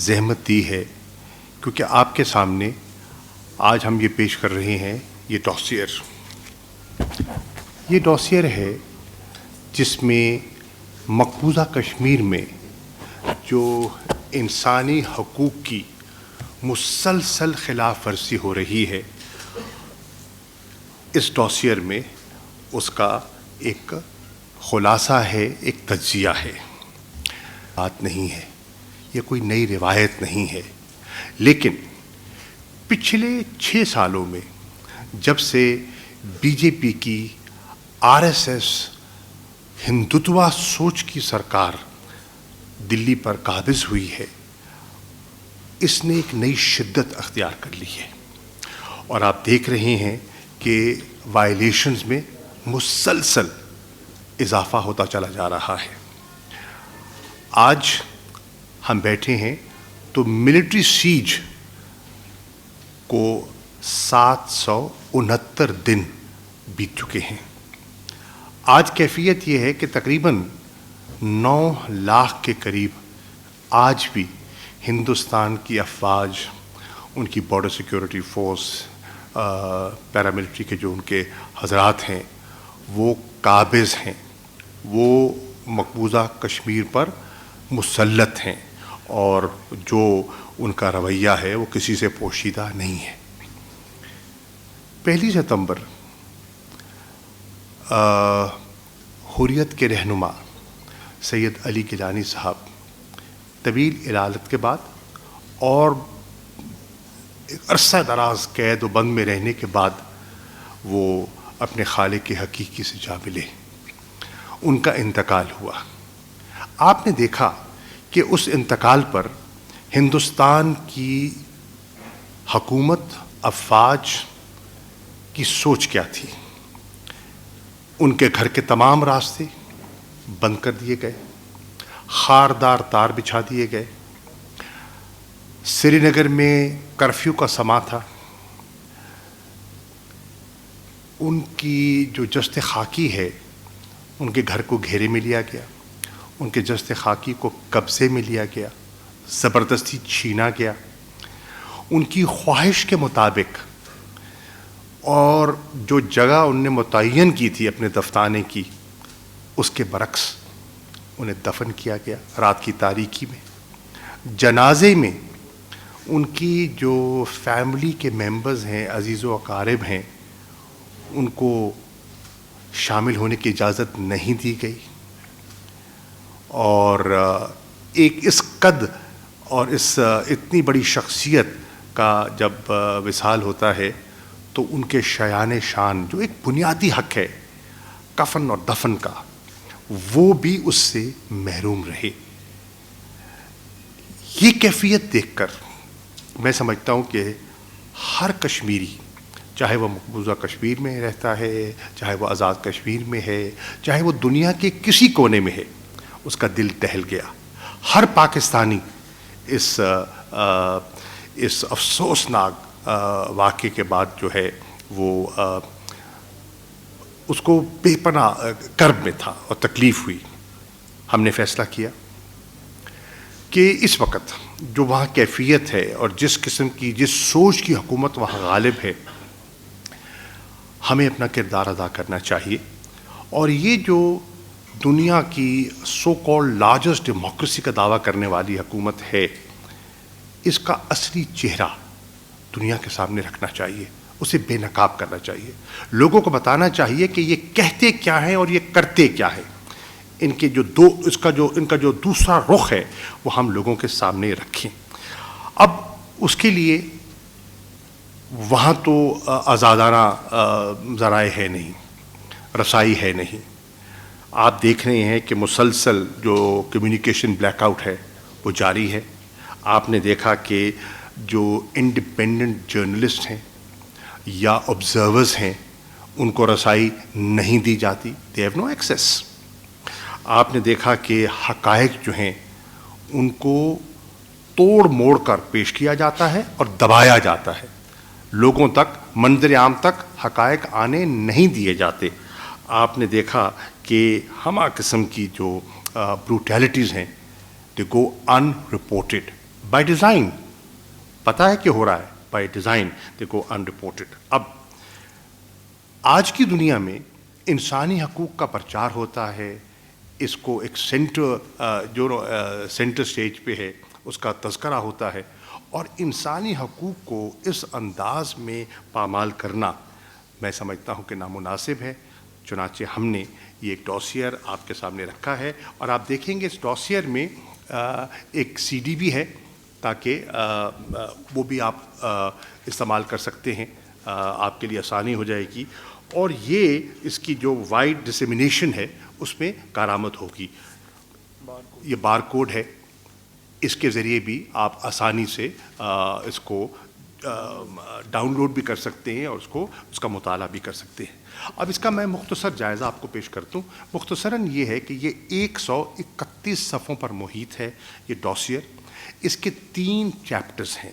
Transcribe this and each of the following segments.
زحمت دی ہے، کیونکہ آپ کے سامنے آج ہم یہ پیش کر رہے ہیں یہ ڈوسیئر ہے جس میں مقبوضہ کشمیر میں جو انسانی حقوق کی مسلسل خلاف ورزی ہو رہی ہے، اس ڈوسیئر میں اس کا ایک خلاصہ ہے، ایک تجزیہ ہے. بات نہیں ہے، یہ کوئی نئی روایت نہیں ہے، لیکن پچھلے 6 سالوں میں جب سے بی جے پی کی RSS ہندوتوا سوچ کی سرکار دلی پر قابض ہوئی ہے، اس نے ایک نئی شدت اختیار کر لی ہے، اور آپ دیکھ رہے ہیں کہ وائلیشنز میں مسلسل اضافہ ہوتا چلا جا رہا ہے. آج ہم بیٹھے ہیں تو ملٹری سیج کو 769 دن بیت چکے ہیں. آج کیفیت یہ ہے کہ تقریباً 9 لاکھ کے قریب آج بھی ہندوستان کی افواج، ان کی بارڈر سیکیورٹی فورس، پیراملٹری کے جو ان کے حضرات ہیں، وہ قابض ہیں، وہ مقبوضہ کشمیر پر مسلط ہیں، اور جو ان کا رویہ ہے وہ کسی سے پوشیدہ نہیں ہے. 1 ستمبر حریت کے رہنما سید علی گیلانی صاحب طویل علالت کے بعد اور ایک عرصہ دراز قید و بند میں رہنے کے بعد وہ اپنے خالق حقیقی سے جا ملے. ان کا انتقال ہوا. آپ نے دیکھا کہ اس انتقال پر ہندوستان کی حکومت، افواج کی سوچ کیا تھی. ان کے گھر کے تمام راستے بند کر دیے گئے، خاردار تار بچھا دیے گئے. سری نگر میں کرفیو کا سما تھا. ان کی جو جست خاکی ہے، ان کے گھر کو گھیرے میں لیا گیا، ان کے جست خاکی کو قبضے میں لیا گیا، زبردستی چھینا گیا. ان کی خواہش کے مطابق اور جو جگہ ان نے متعین کی تھی اپنے دفنانے کی، اس کے برعکس انہیں دفن کیا گیا رات کی تاریکی میں. جنازے میں ان کی جو فیملی کے ممبرز ہیں، عزیز و اقارب ہیں، ان کو شامل ہونے کی اجازت نہیں دی گئی. اور ایک اس قد اور اس اتنی بڑی شخصیت کا جب وصال ہوتا ہے تو ان کے شایان شان جو ایک بنیادی حق ہے کفن اور دفن کا، وہ بھی اس سے محروم رہے. یہ کیفیت دیکھ کر میں سمجھتا ہوں کہ ہر کشمیری، چاہے وہ مقبوضہ کشمیر میں رہتا ہے، چاہے وہ آزاد کشمیر میں ہے، چاہے وہ دنیا کے کسی کونے میں ہے، اس کا دل دہل گیا. ہر پاکستانی اس افسوسناک واقعے کے بعد جو ہے وہ اس کو بے پناہ کرب میں تھا اور تکلیف ہوئی. ہم نے فیصلہ کیا کہ اس وقت جو وہاں کیفیت ہے اور جس قسم کی، جس سوچ کی حکومت وہاں غالب ہے، ہمیں اپنا کردار ادا کرنا چاہیے. اور یہ جو دنیا کی سو کالڈ لارجسٹ ڈیموکریسی کا دعویٰ کرنے والی حکومت ہے، اس کا اصلی چہرہ دنیا کے سامنے رکھنا چاہیے، اسے بے نقاب کرنا چاہیے. لوگوں کو بتانا چاہیے کہ یہ کہتے کیا ہیں اور یہ کرتے کیا ہیں. ان کا جو دوسرا رخ ہے وہ ہم لوگوں کے سامنے رکھیں. اب اس کے لیے وہاں تو آزادانہ ذرائع ہے نہیں، رسائی ہے نہیں. آپ دیکھ رہے ہیں کہ مسلسل جو کمیونیکیشن بلیک آؤٹ ہے وہ جاری ہے. آپ نے دیکھا کہ جو انڈیپینڈنٹ جرنلسٹ ہیں یا آبزرورز ہیں، ان کو رسائی نہیں دی جاتی. They have no access. آپ نے دیکھا کہ حقائق جو ہیں ان کو توڑ موڑ کر پیش کیا جاتا ہے اور دبایا جاتا ہے. لوگوں تک، منظر عام تک حقائق آنے نہیں دیے جاتے. آپ نے دیکھا کہ ہمہ قسم کی جو بروٹیلٹیز ہیں، دے گو ان رپورٹڈ بائی ڈیزائن پتہ ہے کہ ہو رہا ہے, by design they go in reported. اب آج کی دنیا میں انسانی حقوق کا پرچار ہوتا ہے, اس کو ایک سینٹر سٹیج پہ ہے, اس کا تذکرہ ہوتا ہے, اور انسانی حقوق کو اس انداز میں پامال کرنا میں سمجھتا ہوں کہ نامناسب ہے. چنانچہ ہم نے یہ ایک ڈوسیئر آپ کے سامنے رکھا ہے, اور آپ دیکھیں گے اس ڈوسیئر میں ایک سی ڈی بھی ہے تاکہ وہ بھی آپ استعمال کر سکتے ہیں, آپ کے لیے آسانی ہو جائے گی, اور یہ اس کی جو وائڈ ڈسیمینیشن ہے اس میں کارآمد ہوگی. یہ بار کوڈ ہے, اس کے ذریعے بھی آپ آسانی سے اس کو ڈاؤن لوڈ بھی کر سکتے ہیں اور اس کا مطالعہ بھی کر سکتے ہیں. اب اس کا میں مختصر جائزہ آپ کو پیش کرتا ہوں. مختصراً یہ ہے کہ یہ 131 صفحوں پر محیط ہے یہ ڈوسیئر. اس کے 3 چیپٹرز ہیں.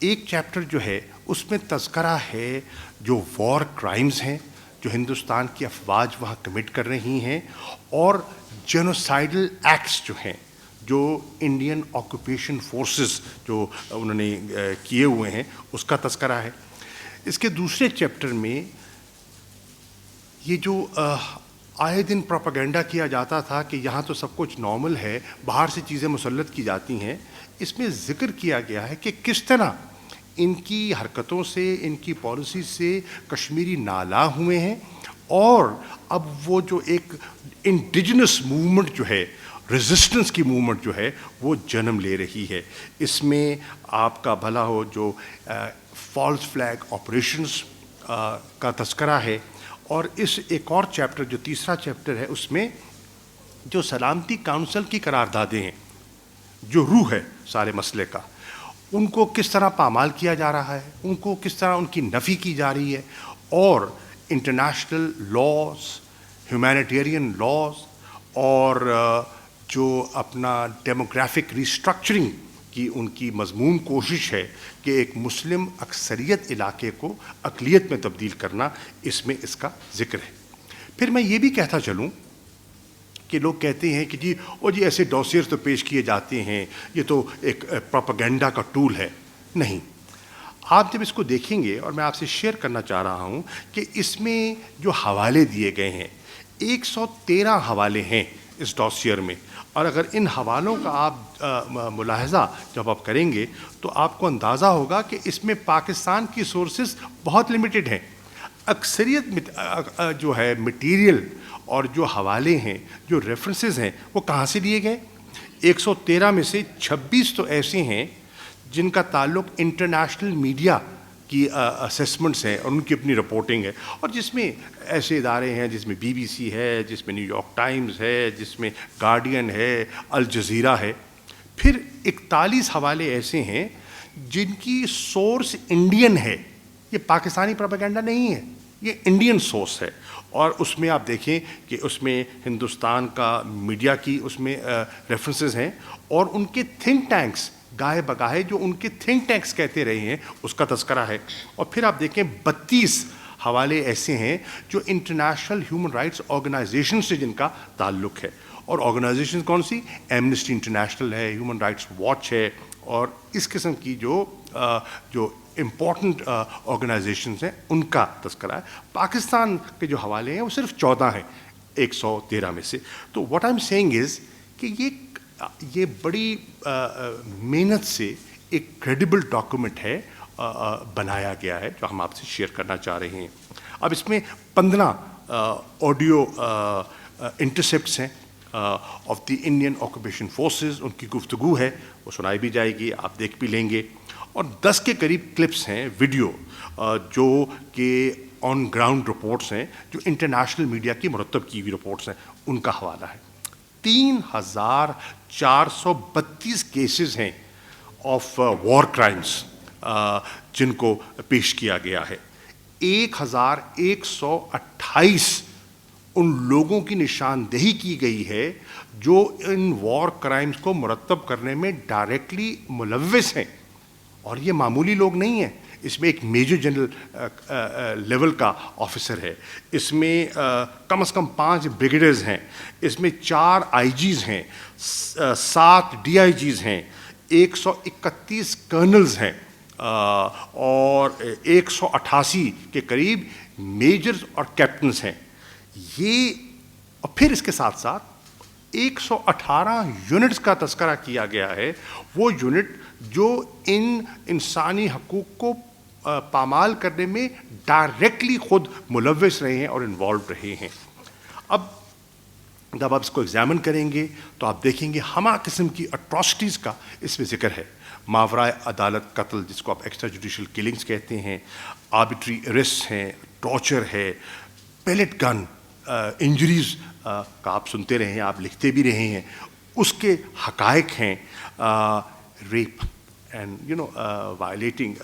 ایک چیپٹر جو ہے اس میں تذکرہ ہے جو وار کرائمز ہیں جو ہندوستان کی افواج وہاں کمٹ کر رہی ہیں, اور جینوسائیڈل ایکٹس جو ہیں جو انڈین آکوپیشن فورسز جو انہوں نے کیے ہوئے ہیں اس کا تذکرہ ہے. اس کے دوسرے چیپٹر میں یہ جو آئے دن پروپیگنڈا کیا جاتا تھا کہ یہاں تو سب کچھ نارمل ہے, باہر سے چیزیں مسلط کی جاتی ہیں, اس میں ذکر کیا گیا ہے کہ کس طرح ان کی حرکتوں سے, ان کی پالیسی سے کشمیری نالا ہوئے ہیں, اور اب وہ جو ایک انڈیجنس موومنٹ جو ہے, ریزسٹنس کی موومنٹ جو ہے وہ جنم لے رہی ہے. اس میں آپ کا بھلا ہو جو فالس فلیگ آپریشنز کا تذکرہ ہے, اور اس ایک اور چیپٹر جو تیسرا چیپٹر ہے اس میں جو سلامتی کونسل کی قراردادیں ہیں جو روح ہے سارے مسئلے کا, ان کو کس طرح پامال کیا جا رہا ہے, ان کو کس طرح ان کی نفی کی جا رہی ہے, اور انٹرنیشنل لاز, ہیومینیٹیرین لاز, اور جو اپنا ڈیموگرافک ریسٹرکچرنگ کی ان کی مضمون کوشش ہے کہ ایک مسلم اکثریت علاقے کو اقلیت میں تبدیل کرنا, اس میں اس کا ذکر ہے. پھر میں یہ بھی کہتا چلوں کہ لوگ کہتے ہیں کہ جی ایسے ڈوسیئرز تو پیش کیے جاتے ہیں, یہ تو ایک پروپیگنڈا کا ٹول ہے. نہیں, آپ جب اس کو دیکھیں گے, اور میں آپ سے شیئر کرنا چاہ رہا ہوں کہ اس میں جو حوالے دیے گئے ہیں 113 حوالے ہیں اس ڈوسیئر میں, اور اگر ان حوالوں کا آپ ملاحظہ جب آپ کریں گے تو آپ کو اندازہ ہوگا کہ اس میں پاکستان کی سورسز بہت لمیٹڈ ہیں. اکثریت جو ہے مٹیریل اور جو حوالے ہیں, جو ریفرنسز ہیں, وہ کہاں سے لیے گئے؟ 113 میں سے 26 تو ایسے ہیں جن کا تعلق انٹرنیشنل میڈیا کی اسیسمنٹس ہیں اور ان کی اپنی رپورٹنگ ہے, اور جس میں ایسے ادارے ہیں جس میں بی بی سی ہے, جس میں نیو یارک ٹائمز ہے, جس میں گارڈین ہے, الجزیرہ ہے. پھر 41 حوالے ایسے ہیں جن کی سورس انڈین ہے, یہ پاکستانی پروپیگنڈا نہیں ہے, یہ انڈین سورس ہے, اور اس میں آپ دیکھیں کہ اس میں ہندوستان کا میڈیا کی اس میں ریفرنسز ہیں, اور ان کے تھنک ٹینکس گاہے بگاہے جو ان کے تھنک ٹینکس کہتے رہے ہیں اس کا تذکرہ ہے. اور پھر آپ دیکھیں 32 حوالے ایسے ہیں جو انٹرنیشنل ہیومن رائٹس آرگنائزیشن سے جن کا تعلق ہے, اور آرگنائزیشن کون سی؟ ایمنسٹی انٹرنیشنل ہے, ہیومن رائٹس واچ ہے, اور اس قسم کی جو امپورٹنٹ آرگنائزیشنز ہیں ان کا تذکرہ ہے. پاکستان کے جو حوالے ہیں وہ صرف 14 ہیں 113 میں سے. تو واٹ آئی ایم سیئنگ از کہ یہ بڑی محنت سے ایک کریڈیبل ڈاکومنٹ ہے, بنایا گیا ہے, جو ہم آپ سے شیئر کرنا چاہ رہے ہیں. اب اس میں 15 آڈیو انٹرسیپٹس ہیں of the Indian occupation forces, ان کی گفتگو ہے, وہ سنائی بھی جائے گی, آپ دیکھ بھی لیں گے, اور 10 کے قریب کلپس ہیں ویڈیو جو کہ آن گراؤنڈ رپورٹس ہیں جو انٹرنیشنل میڈیا کی مرتب کی ہوئی رپورٹس ہیں, ان کا حوالہ ہے. 3432 کیسز ہیں آف وار کرائمز جن کو پیش کیا گیا ہے. 1128 ان لوگوں کی نشاندہی کی گئی ہے جو ان وار کرائمز کو مرتب کرنے میں ڈائریکٹلی ملوث ہیں, اور یہ معمولی لوگ نہیں ہیں. اس میں ایک میجر جنرل لیول کا آفیسر ہے, اس میں کم از کم 5 بریگیڈیئرز ہیں, اس میں 4 آئی جیز ہیں, 7 ڈی آئی جیز ہیں, 131 کرنلز ہیں اور 188 کے قریب میجرز اور کیپٹنز ہیں. یہ اور پھر اس کے ساتھ ساتھ 118 یونٹس کا تذکرہ کیا گیا ہے, وہ یونٹ جو ان انسانی حقوق کو پامال کرنے میں ڈائریکٹلی خود ملوث رہے ہیں اور انوالو رہے ہیں. اب جب آپ اس کو ایگزامن کریں گے تو آپ دیکھیں گے ہمہ قسم کی اٹراسٹیز کا اس میں ذکر ہے. ماورائے عدالت قتل, جس کو آپ ایکسٹرا جوڈیشل کلنگز کہتے ہیں, آربیٹری اریسٹ ہیں, ٹارچر ہے, پیلٹ گن انجریز کا آپ سنتے رہے ہیں, آپ لکھتے بھی رہے ہیں, اس کے حقائق ہیں. ریپ اینڈ وائلیٹنگ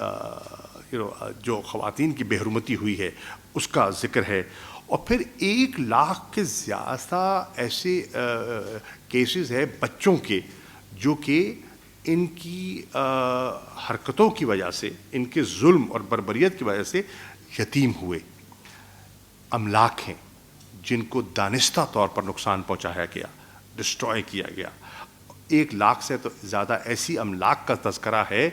جو خواتین کی بے حرمتی ہوئی ہے اس کا ذکر ہے. اور پھر 1 لاکھ کے زیادہ ایسے کیسز ہیں بچوں کے جو کہ ان کی حرکتوں کی وجہ سے, ان کے ظلم اور بربریت کی وجہ سے یتیم ہوئے. املاک ہیں جن کو دانستہ طور پر نقصان پہنچایا گیا, ڈسٹروائے کیا گیا. 1 لاکھ سے تو زیادہ ایسی املاک کا تذکرہ ہے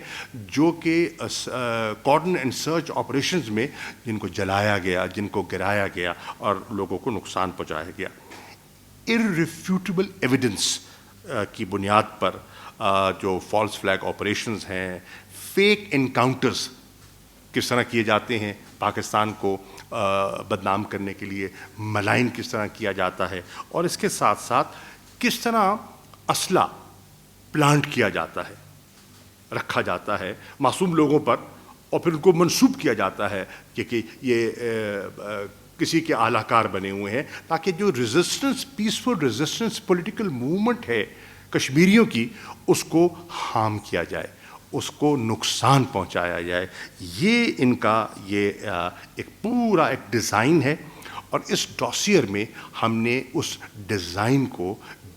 جو کہ کارڈن اینڈ سرچ آپریشنز میں جن کو جلایا گیا, جن کو گرایا گیا اور لوگوں کو نقصان پہنچایا گیا. irrefutable ایویڈنس کی بنیاد پر جو فالس فلیگ آپریشنز ہیں, فیک انکاؤنٹرز کس طرح کیے جاتے ہیں, پاکستان کو بدنام کرنے کے لیے ملائن کس طرح کیا جاتا ہے, اور اس کے ساتھ ساتھ کس طرح اسلحہ پلانٹ کیا جاتا ہے, رکھا جاتا ہے معصوم لوگوں پر, اور پھر ان کو منسوب کیا جاتا ہے کہ یہ کسی کے اعلی کار بنے ہوئے ہیں, تاکہ جو resistance, peaceful resistance political movement ہے کشمیریوں کی, اس کو ہارم کیا جائے, اس کو نقصان پہنچایا جائے. یہ ان کا یہ ایک پورا ایک ڈیزائن ہے, اور اس ڈاسیر میں ہم نے اس ڈیزائن کو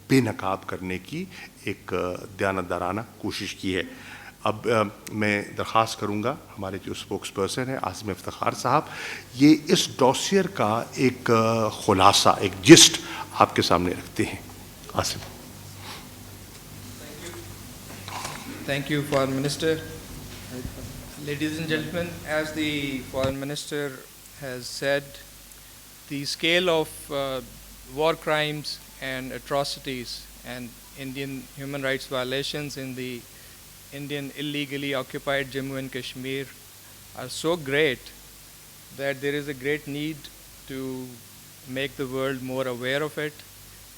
بے نقاب کرنے کی ایک دیانتدارانہ کوشش کی ہے. اب میں درخواست کروں گا ہمارے جو اسپوکس پرسن ہیں عاصم افتخار صاحب, یہ اس ڈاسیر کا ایک خلاصہ, ایک جسٹ آپ کے سامنے رکھتے ہیں. Asim. Thank you, Foreign Minister. Ladies and gentlemen, as the Foreign Minister has said, the scale of war crimes and atrocities and Indian human rights violations in the Indian illegally occupied Jammu and Kashmir are so great that there is a great need to make the world more aware of it,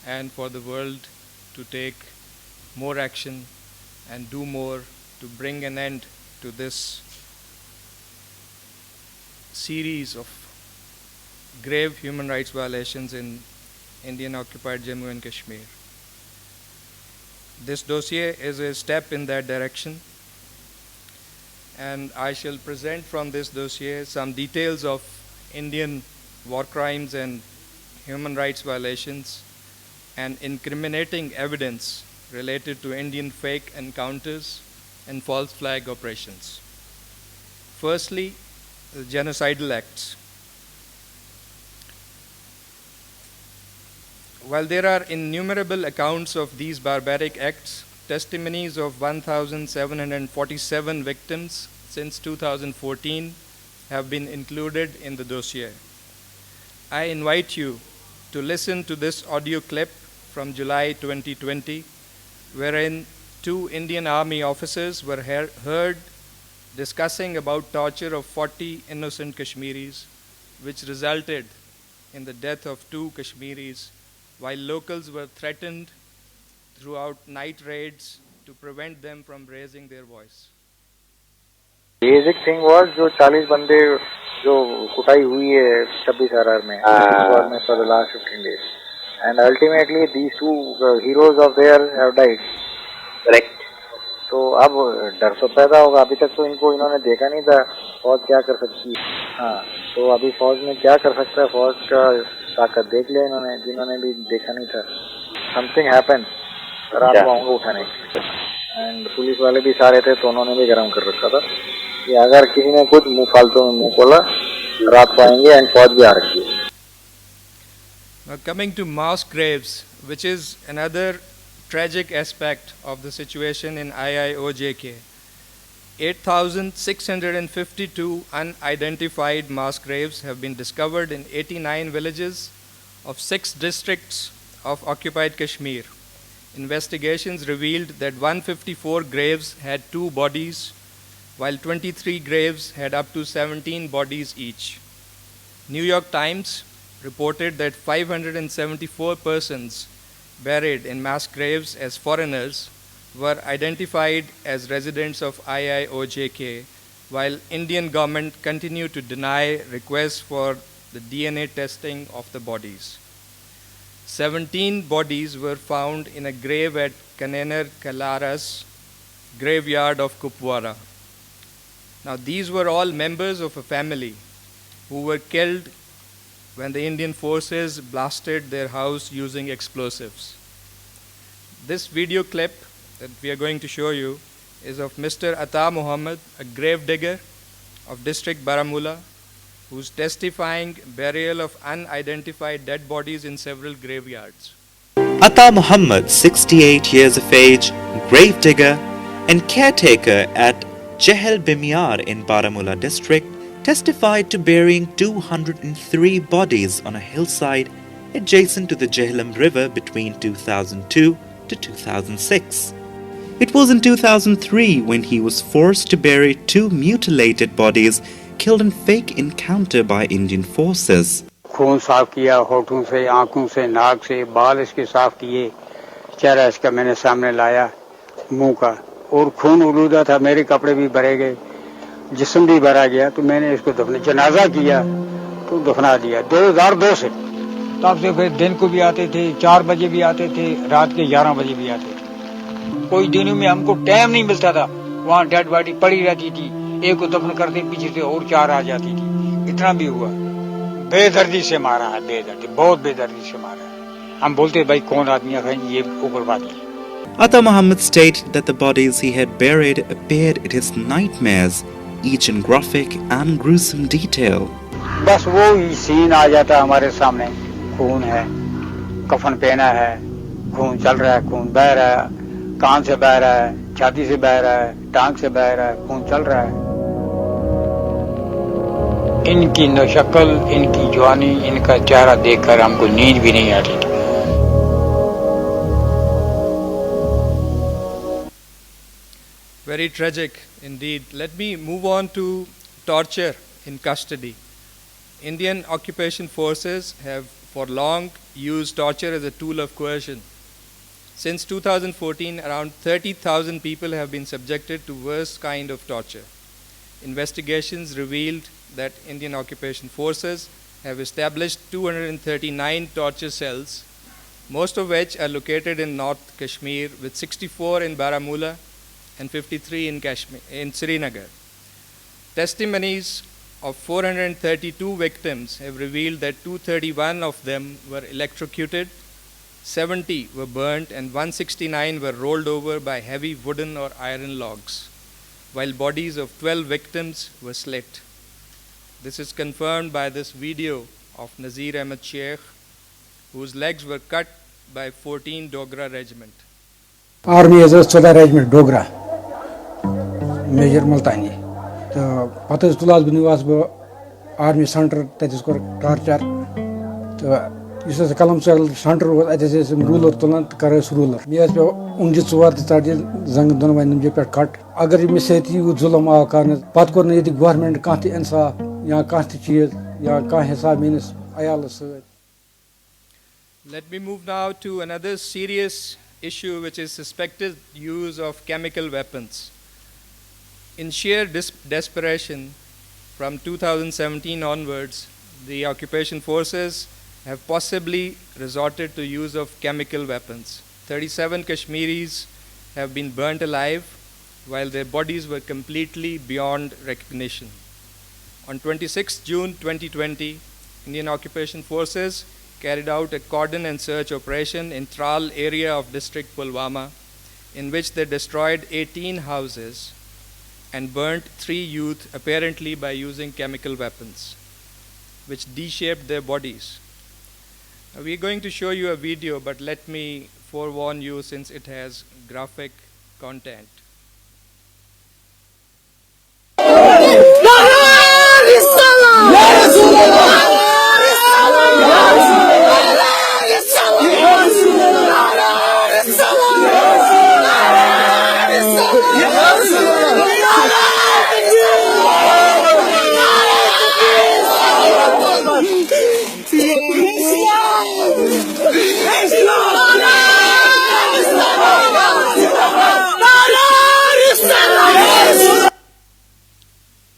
and for the world to take more action and do more to bring an end to this series of grave human rights violations in Indian occupied Jammu and Kashmir. This dossier is a step in that direction, and I shall present from this dossier some details of Indian war crimes and human rights violations and incriminating evidence related to Indian fake encounters and false flag operations. Firstly, the genocidal acts. While there are innumerable accounts of these barbaric acts, testimonies of 1,747 victims since 2014 have been included in the dossier. I invite you to listen to this audio clip from July 2020, wherein 2 Indian Army officers were heard discussing about torture of 40 innocent Kashmiris, which resulted in the death of 2 Kashmiris, while locals were threatened throughout night raids to prevent them from raising their voice. Basic thing was जो 40 बंदे जो कुटाई हुई है 26 RR में for the last 15 days. And ultimately these 2 heroes of theirs have died. Correct. तो अब डर तो पैदा होगा. अभी तक तो इन्होंने देखा नहीं था फौज क्या कर सकती है. हाँ, तो अभी फौज में क्या कर सकता है, फौज का ताकत देख लिया इन्होंने, जिन्होंने भी देखा नहीं था. Something happened. रात को आऊँगा उठाने. एंड पुलिस वाले भी सारे थे तो उन्होंने भी गरम कर रखा था कि अगर किसी ने कुछ मुँह फालतू में मुँह खोला रात को आएंगे, एंड फौज भी आ रखी है. Now coming to mass graves, which is another tragic aspect of the situation in IIOJK. 8,652 unidentified mass graves have been discovered in 89 villages of 6 districts of occupied Kashmir. Investigations revealed that 154 graves had 2 bodies, while 23 graves had up to 17 bodies each. New York Times reported that 574 persons buried in mass graves as foreigners were identified as residents of IIOJK, while Indian government continued to deny requests for the DNA testing of the bodies. 17 bodies were found in a grave at Kanenar Kalara's graveyard of Kupwara. Now, these were all members of a family who were killed when the Indian forces blasted their house using explosives. This video clip that we are going to show you is of Mr. Ata Muhammad, a grave digger of district Baramulla, who's testifying burial of unidentified dead bodies in several graveyards. Ata Muhammad, 68 years of age, grave digger and caretaker at Jehel Bimyar in Baramulla district, testified to burying 203 bodies on a hillside adjacent to the Jhelum River between 2002 to 2006. It was in 2003 when he was forced to bury 2 mutilated bodies killed in fake encounter by Indian forces. खून साफ किया, होठों से, आंखों से, नाक से, बाल इसके साफ किए, चेहरा इसका मैंने सामने लाया, मुंह का, और खून उलूदा था, मेरे कपड़े भी भरे गए, जिस्म भी भरा गया, तो मैंने इसको जनाजा किया, तो दफना दिया 2002 से। तब से फिर दिन को भी आते थे, 4 बजे भी आते थे, रात के 11 बजे भी आते थे। कोई दिनों में हमको टाइम नहीं मिलता था, वहाँ डेड बॉडी पड़ी रहती थी, एक को दफन करते पीछे से और 4 आ जाती थी। इतना भी हुआ, बेदर्दी से मारा है, बेदर्दी, बहुत बेदर्दी से मारा है। हम बोलते भाई कौन आदमी है, ये उग्रवादी। Ata Muhammad stated that the bodies he had buried appeared in his nightmares, each in graphic and gruesome detail. बस वो ही सीन आ जाता हमारे सामने, खून है, कफन पहना है, खून चल रहा है, खून बह रहा है, कान से बह रहा है, छाती से बह रहा है, टांग से बह रहा है, खून चल रहा है। इनकी न शक्ल, इनकी जवानी, इनका चेहरा देखकर हमको नींद भी नहीं आती थी। Very tragic indeed. Let me move on to torture in custody. Indian occupation forces have for long used torture as a tool of coercion. Since 2014, around 30,000 people have been subjected to worst kind of torture. Investigations revealed that Indian occupation forces have established 239 torture cells, most of which are located in North Kashmir, with 64 in Baramulla and 53 in Srinagar. Testimonies of 432 victims have revealed that 231 of them were electrocuted, 70 were burnt, and 169 were rolled over by heavy wooden or iron logs, while bodies of 12 victims were slit. This is confirmed by this video of Nazir Ahmed Sheikh, whose legs were cut by 14 Dogra regiment. Army is a 14 regiment Dogra, Major Multani. The Patas Tulas Binivas Army Center, that is called torture. This is a Kalam Center, that is a ruler, Tulant Karas ruler. Me as Unjitsuat started Zang Donovan Jepet cut. Agar you say you Zulama Karn, Patkorn, the government can't answer, Ya can't cheer, Ya can't have means. Let me move now to another serious issue, which is suspected use of chemical weapons. In sheer desperation, from 2017 onwards, the occupation forces have possibly resorted to use of chemical weapons. 37 Kashmiris have been burnt alive, while their bodies were completely beyond recognition. On 26 June 2020, Indian occupation forces carried out a cordon and search operation in Tral area of district Pulwama, in which they destroyed 18 houses and burnt 3 youth, apparently by using chemical weapons, which de-shaped their bodies. Now, we're going to show you a video, but let me forewarn you since it has graphic content.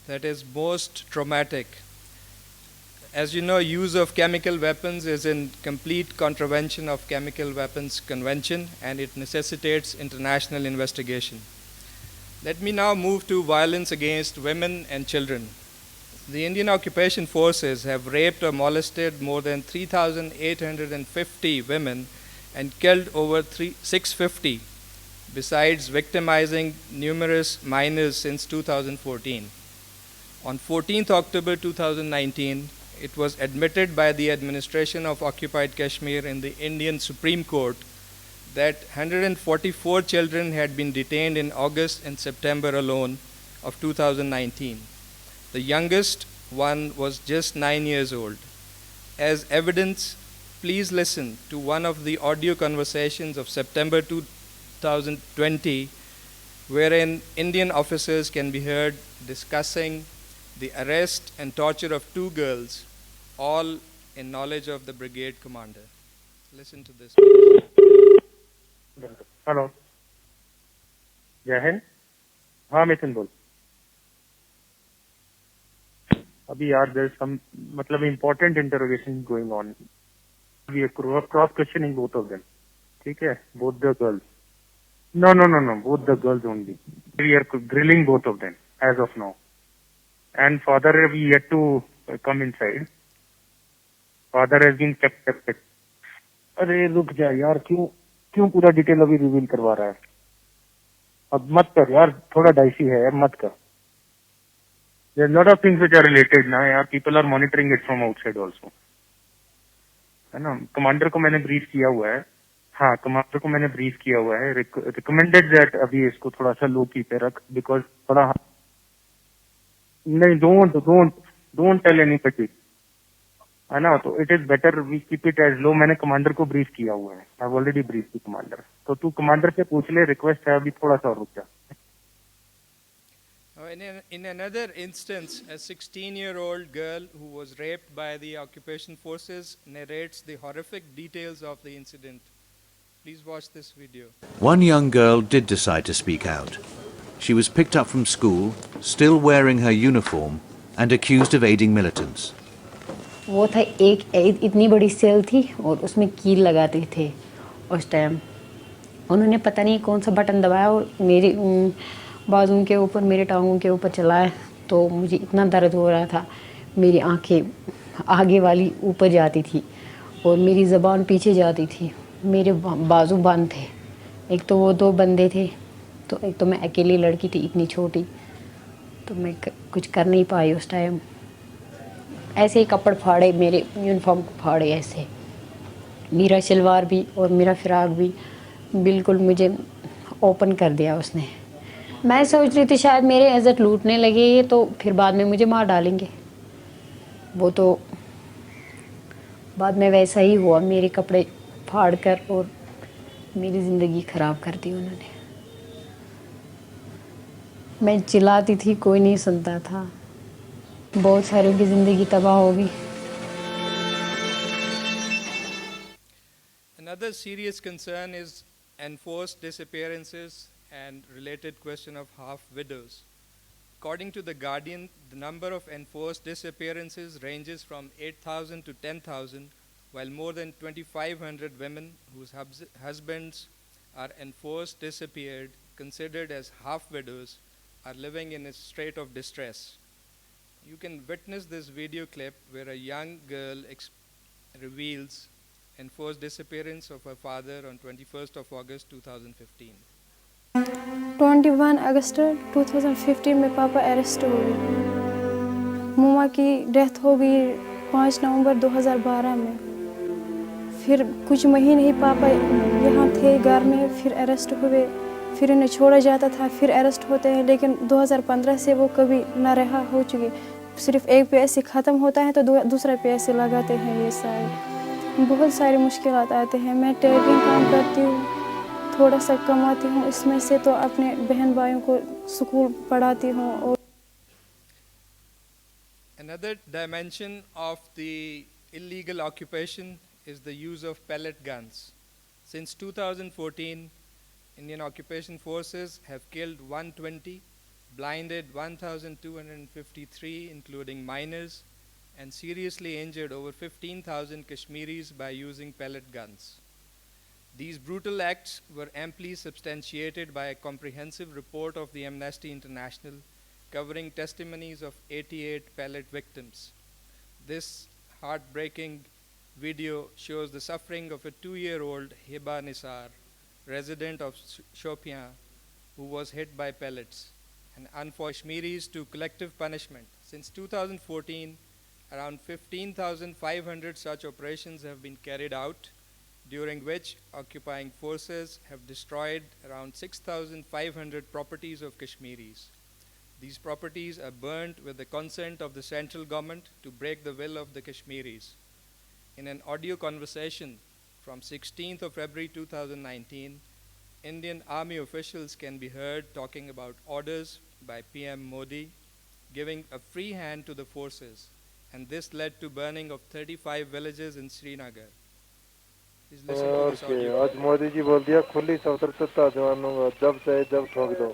That is most traumatic. As you know, use of chemical weapons is in complete contravention of Chemical Weapons Convention, and it necessitates international investigation. Let me now move to violence against women and children. The Indian occupation forces have raped or molested more than 3,850 women and killed over 650, besides victimizing numerous minors since 2014. On 14th October 2019, it was admitted by the administration of occupied Kashmir in the Indian Supreme Court that 144 children had been detained in August and September alone of 2019. The youngest one was just 9 years old. As evidence, please listen to one of the audio conversations of September 2020, wherein Indian officers can be heard discussing the arrest and torture of 2 girls, all in knowledge of the brigade commander. Listen to this. Hello. जय हिंद. हाँ मिथुन बोल. अभी यार there's some मतलब important interrogation going on. We are cross questioning both of them. ठीक है? Both the girls. No. Both the girls only. We are grilling both of them as of now. And father we yet to come inside. Father has been kept. अरे रुक जा यार, क्यों पूरा detail अभी reveal करवा रहा है? अब मत कर यार, थोड़ा डाइसी है यार, मत कर. There are a lot of things which are related ना यार. People are monitoring it from outside also. है ना? कमांडर को मैंने ब्रीफ किया हुआ है. हाँ, कमांडर को मैंने ब्रीफ किया हुआ है. रिकमेंडेड दैट अभी इसको थोड़ा सा लो की पे रख, बिकॉज थोड़ा नहीं, डोंट टेल एनीबॉडी, है ना? तो it is better we keep it as low. मैंने कमांडर को ब्रीफ किया हुआ है. I have already brief the commander. तो तू कमांडर से पूछ ले, रिक्वेस्ट है अभी थोड़ा सा रुक जा. In another instance, a 16-year-old girl who was raped by the occupation forces narrates the horrific details of the incident. Please watch this video. One young girl did decide to speak out. She was picked up from school, still wearing her uniform, and accused of aiding militants. वो था एक इतनी बड़ी cell थी और उसमें कील लगाते थे. उस टाइम उन्होंने पता नहीं कौन सा बटन दबाया और मेरी बाजू के ऊपर, मेरे टांगों के ऊपर चलाया, तो मुझे इतना दर्द हो रहा था. मेरी आंखें आगे वाली ऊपर जाती थी और मेरी ज़बान पीछे जाती थी. मेरे बाजू बंद थे. एक तो वो 2 बंदे थे, तो एक तो मैं अकेली लड़की थी इतनी छोटी, तो मैं कुछ कर नहीं पाई उस टाइम. ऐसे ही कपड़ फाड़े, मेरे यूनिफॉर्म को फाड़े ऐसे. मेरा शलवार भी और मेरा फ़िराक भी बिल्कुल मुझे ओपन कर दिया उसने. मैं सोच रही थी शायद मेरे इज़्ज़त लूटने लगे तो फिर बाद में मुझे मार डालेंगे. वो तो बाद में वैसा ही हुआ. मेरे कपड़े फाड़ कर और मेरी ज़िंदगी ख़राब कर दी उन्होंने. मैं चिल्लाती थी, कोई नहीं सुनता था. बहुत सारों की ज़िंदगी तबाह हो गई. Another serious concern is enforced disappearances and related question of half widows. According to The Guardian, the number of enforced disappearances ranges from 8,000 to 10,000, while more than 2,500 women whose husbands are enforced disappeared, considered as half widows, are living in a state of distress. You can witness this video clip where a young girl reveals enforced disappearance of her father on 21st of August 2015. 21 अगस्त 2015 में पापा arrest हो गए. मम्मा की death हो गई 5 नवंबर 2012 में. फिर कुछ महीने ही पापा यहाँ थे घर में, फिर अरेस्ट हुए, फिर इन्हें छोड़ा जाता था, फिर अरेस्ट होते हैं, लेकिन 2015 से वो कभी ना रहा हो चुके। सिर्फ एक PSC ख़त्म होता है तो दूसरा PSC लगाते हैं। ये सारे बहुत सारी मुश्किलात आते हैं। मैं टेलरिंग काम करती हूँ, थोड़ा सा कमाती हूँ, इसमें से तो अपने बहन भाइयों को स्कूल पढ़ाती हूँ। और Another dimension of the illegal occupation is the use of pellet guns. Since 2014, Indian occupation forces have killed 120, blinded 1,253, including minors, and seriously injured over 15,000 Kashmiris by using pellet guns. These brutal acts were amply substantiated by a comprehensive report of the Amnesty International covering testimonies of 88 pellet victims. This heartbreaking video shows the suffering of a 2-year-old Hiba Nisar, resident of Shopian, who was hit by pellets, and unfortunate Kashmiris to collective punishment. Since 2014, around 15,500 such operations have been carried out, during which occupying forces have destroyed around 6,500 properties of Kashmiris. These properties are burnt with the consent of the central government to break the will of the Kashmiris. In an audio conversation from 16th of February 2019, Indian Army officials can be heard talking about orders by PM Modi giving a free hand to the forces, and this led to burning of 35 villages in Srinagar. Please listen to this audio. आज मोदी जी बोल दिया खुली स्वतंत्रता जवानों को जब चाहे जब ठोक दो,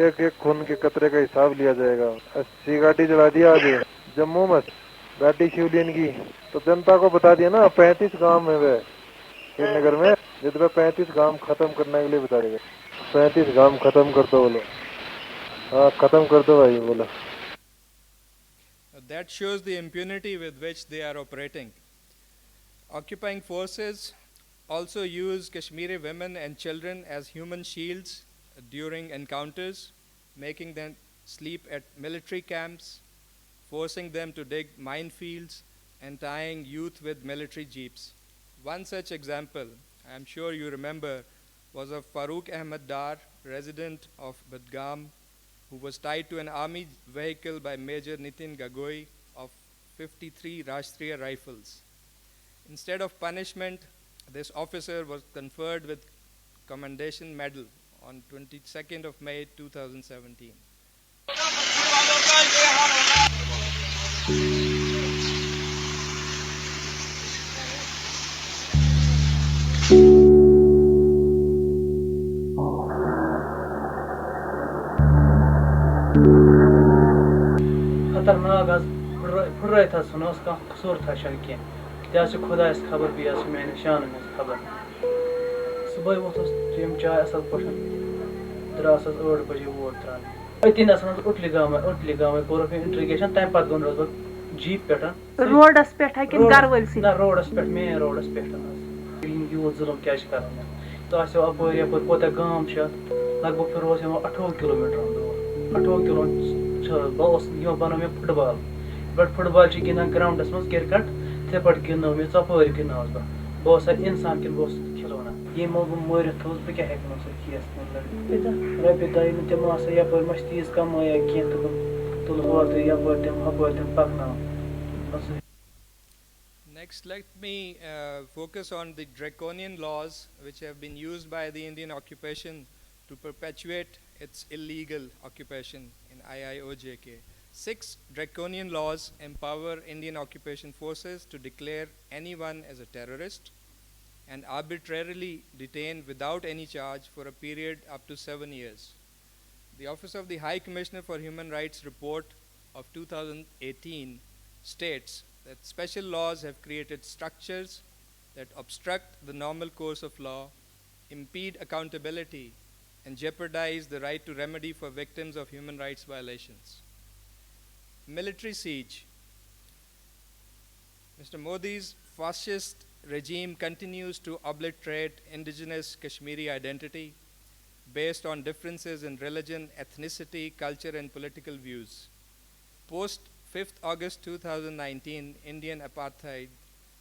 एक एक खून के कतरे का हिसाब लिया जाएगा। 80 गाड़ी जला दिया आज जम्मू में, गाड़ी शिवलियन की, तो जनता को बता दिया ना 35 गांव है वे श्रीनगर में, जितने 35 गांव खत्म करने के लिए बता दिया, 35 गांव खत्म कर दो बोलो। हाँ खत्म कर दो भाई बोला। That shows the impunity with which they are operating. Occupying forces also use Kashmiri women and children as human shields during encounters, making them sleep at military camps, forcing them to dig minefields, and tying youth with military jeeps. One such example, I am sure you remember, was of Farooq Ahmed Dar, resident of Badgam, who was tied to an army vehicle by Major Nitin Gagoi of 53 Rashtriya Rifles. Instead of punishment, this officer was conferred with Commendation Medal on 22nd of May 2017. खतरनाक foot रहा था सुनो उसका कसूर था शर्किया जैसे खुदा इस खबर भी ऐसे मैंने शान में खबर सुबह वो तो टीम चाय असल पशन द्रास 8 बजे वो त्रान अतिन असन उठली गांव में कोर पे इंट्रीगेशन टाइम पर दोन रोज जीप पेटन रोडस पेट है कि गारवल सी ना रोडस पेट में रोडस पेट फीलिंग यू जुलम क्या करना तो ऐसे अब ये पर कोता गांव छ लगभग फिर वो 18 किलोमीटर दूर 18 किलोमीटर बस यो बनो में फुटबॉल बट फुटबॉल ची गिना ग्राउंडस में क्रिकेट थे पट गिनो में चपर गिनो बस इंसान के बस खिलौना ये मो मोर थोस पे क्या है नो से केस में लड़ रबे दाई में ते मासे या पर मस्तीस का मोया के तो होर तो या पर ते पकना बस. Next, let me focus on the draconian laws which have been used by the Indian occupation to perpetuate its illegal occupation in IIOJK. 6 draconian laws empower Indian occupation forces to declare anyone as a terrorist and arbitrarily detain without any charge for a period up to 7 years. The Office of the High Commissioner for Human Rights report of 2018 states that special laws have created structures that obstruct the normal course of law, impede accountability, and jeopardize the right to remedy for victims of human rights violations. Military siege. Mr. Modi's fascist regime continues to obliterate indigenous Kashmiri identity based on differences in religion, ethnicity, culture, and political views. Post 5th August 2019, Indian apartheid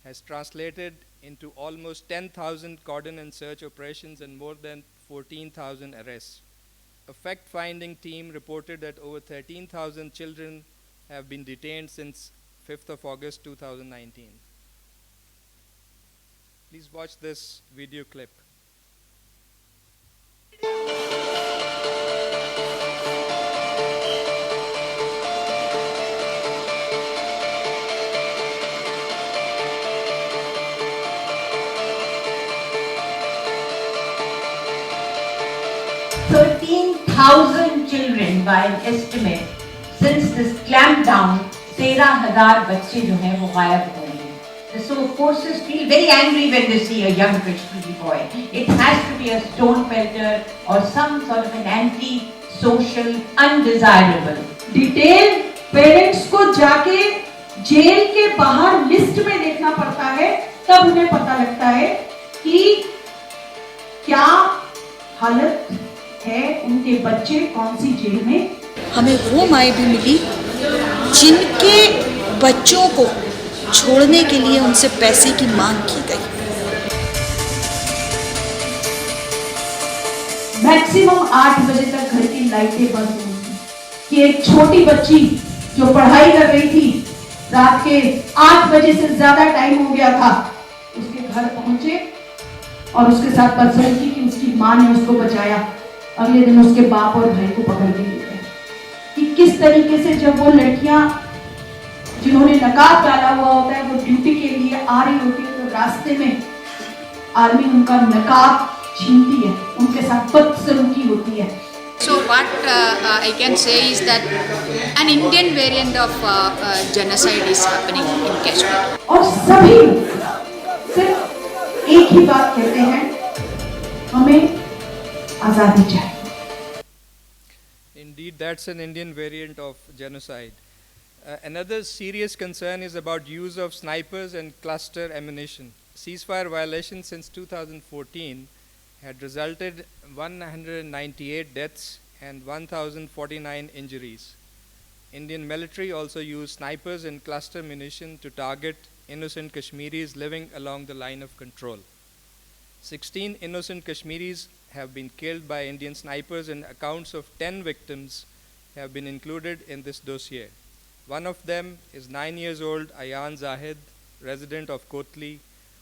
has translated into almost 10,000 cordon and search operations and more than 14,000 arrests. A fact-finding team reported that over 13,000 children have been detained since 5th of August 2019. Please watch this video clip. 13,000 children by an estimate since this clampdown 13,000 बच्चे जो हैं वो गायब हो गए हैं. So forces feel very angry when they see a young Kashmiri boy. It has to be a stone pelter or some sort of an anti-social undesirable. Detail parents को जाके जेल के बाहर लिस्ट में देखना पड़ता है, तब उन्हें पता लगता है कि क्या हालत है उनके बच्चे कौन सी जेल में. हमें वो माएँ भी मिली जिनके बच्चों को छोड़ने के लिए उनसे पैसे की मांग की गई. मैक्सिमम 8 बजे तक घर की लाइटें बंद हुई थी कि एक छोटी बच्ची जो पढ़ाई कर रही थी, रात के 8 बजे से ज्यादा टाइम हो गया था, उसके घर पहुंचे और उसके साथ बदसलूकी की उसकी मां ने उसको बचाया. अगले दिन उसके बाप और भाई को पकड़ के ले गए. कि किस तरीके से जब वो लड़कियां जिन्होंने नकाब डाला हुआ होता है वो ड्यूटी के लिए आ रही होती है तो रास्ते में आर्मी उनका नकाब छीनती है, उनके साथ बदसलूकी होती है. So what I can say is that an Indian variant of genocide is happening in Kashmir. और सभी सिर्फ एक ही बात कहते हैं, हमें आजादी चाहिए. Indeed, that's an Indian variant of genocide. Another serious concern is about use of snipers and cluster ammunition. Ceasefire violations since 2014 had resulted 198 deaths and 1,049 injuries. Indian military also used snipers and cluster munition to target innocent Kashmiris living along the line of control. 16 innocent Kashmiris have been killed by Indian snipers and accounts of 10 victims have been included in this dossier. One of them is 9 years old Ayan Zahid, resident of Kotli,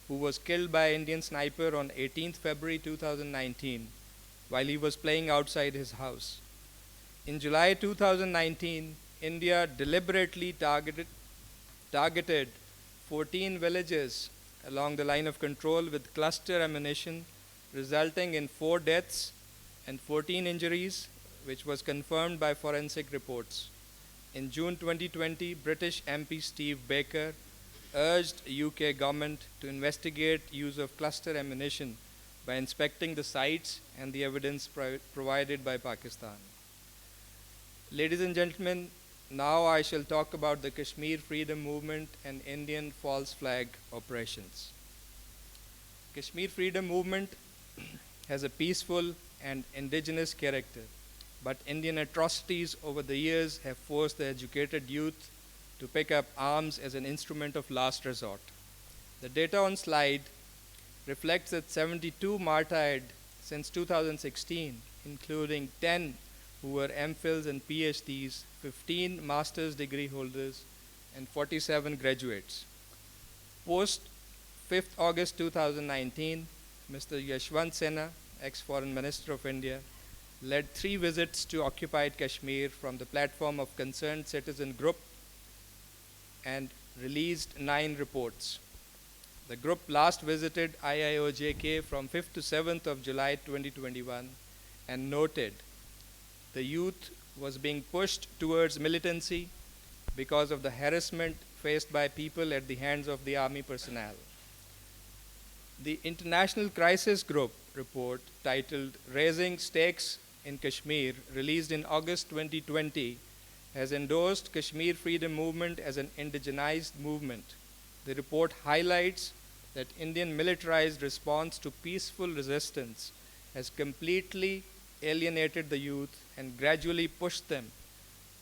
who was killed by Indian sniper on 18th February 2019 while he was playing outside his house. In July 2019, India deliberately targeted 14 villages along the line of control with cluster ammunition, resulting in 4 deaths and 14 injuries, which was confirmed by forensic reports. In June 2020, British MP Steve Baker urged UK government to investigate use of cluster ammunition by inspecting the sites and the evidence provided by Pakistan. Ladies and gentlemen, now I shall talk about the Kashmir Freedom Movement and Indian false flag operations. Kashmir Freedom Movement has a peaceful and indigenous character, but Indian atrocities over the years have forced the educated youth to pick up arms as an instrument of last resort. The data on slide reflects that 72 martyred since 2016, including 10 who were MPhils and PhDs, 15 master's degree holders, and 47 graduates. Post 5th August 2019, Mr. Yashwant Sinha, ex-Foreign Minister of India, led 3 visits to occupied Kashmir from the platform of Concerned Citizen Group and released 9 reports. The group last visited IIOJK from 5th to 7th of July 2021 and noted the youth was being pushed towards militancy because of the harassment faced by people at the hands of the army personnel. The International Crisis Group report titled Raising Stakes in Kashmir, released in August 2020, has endorsed Kashmir Freedom Movement as an indigenized movement. The report highlights that Indian militarized response to peaceful resistance has completely alienated the youth and gradually pushed them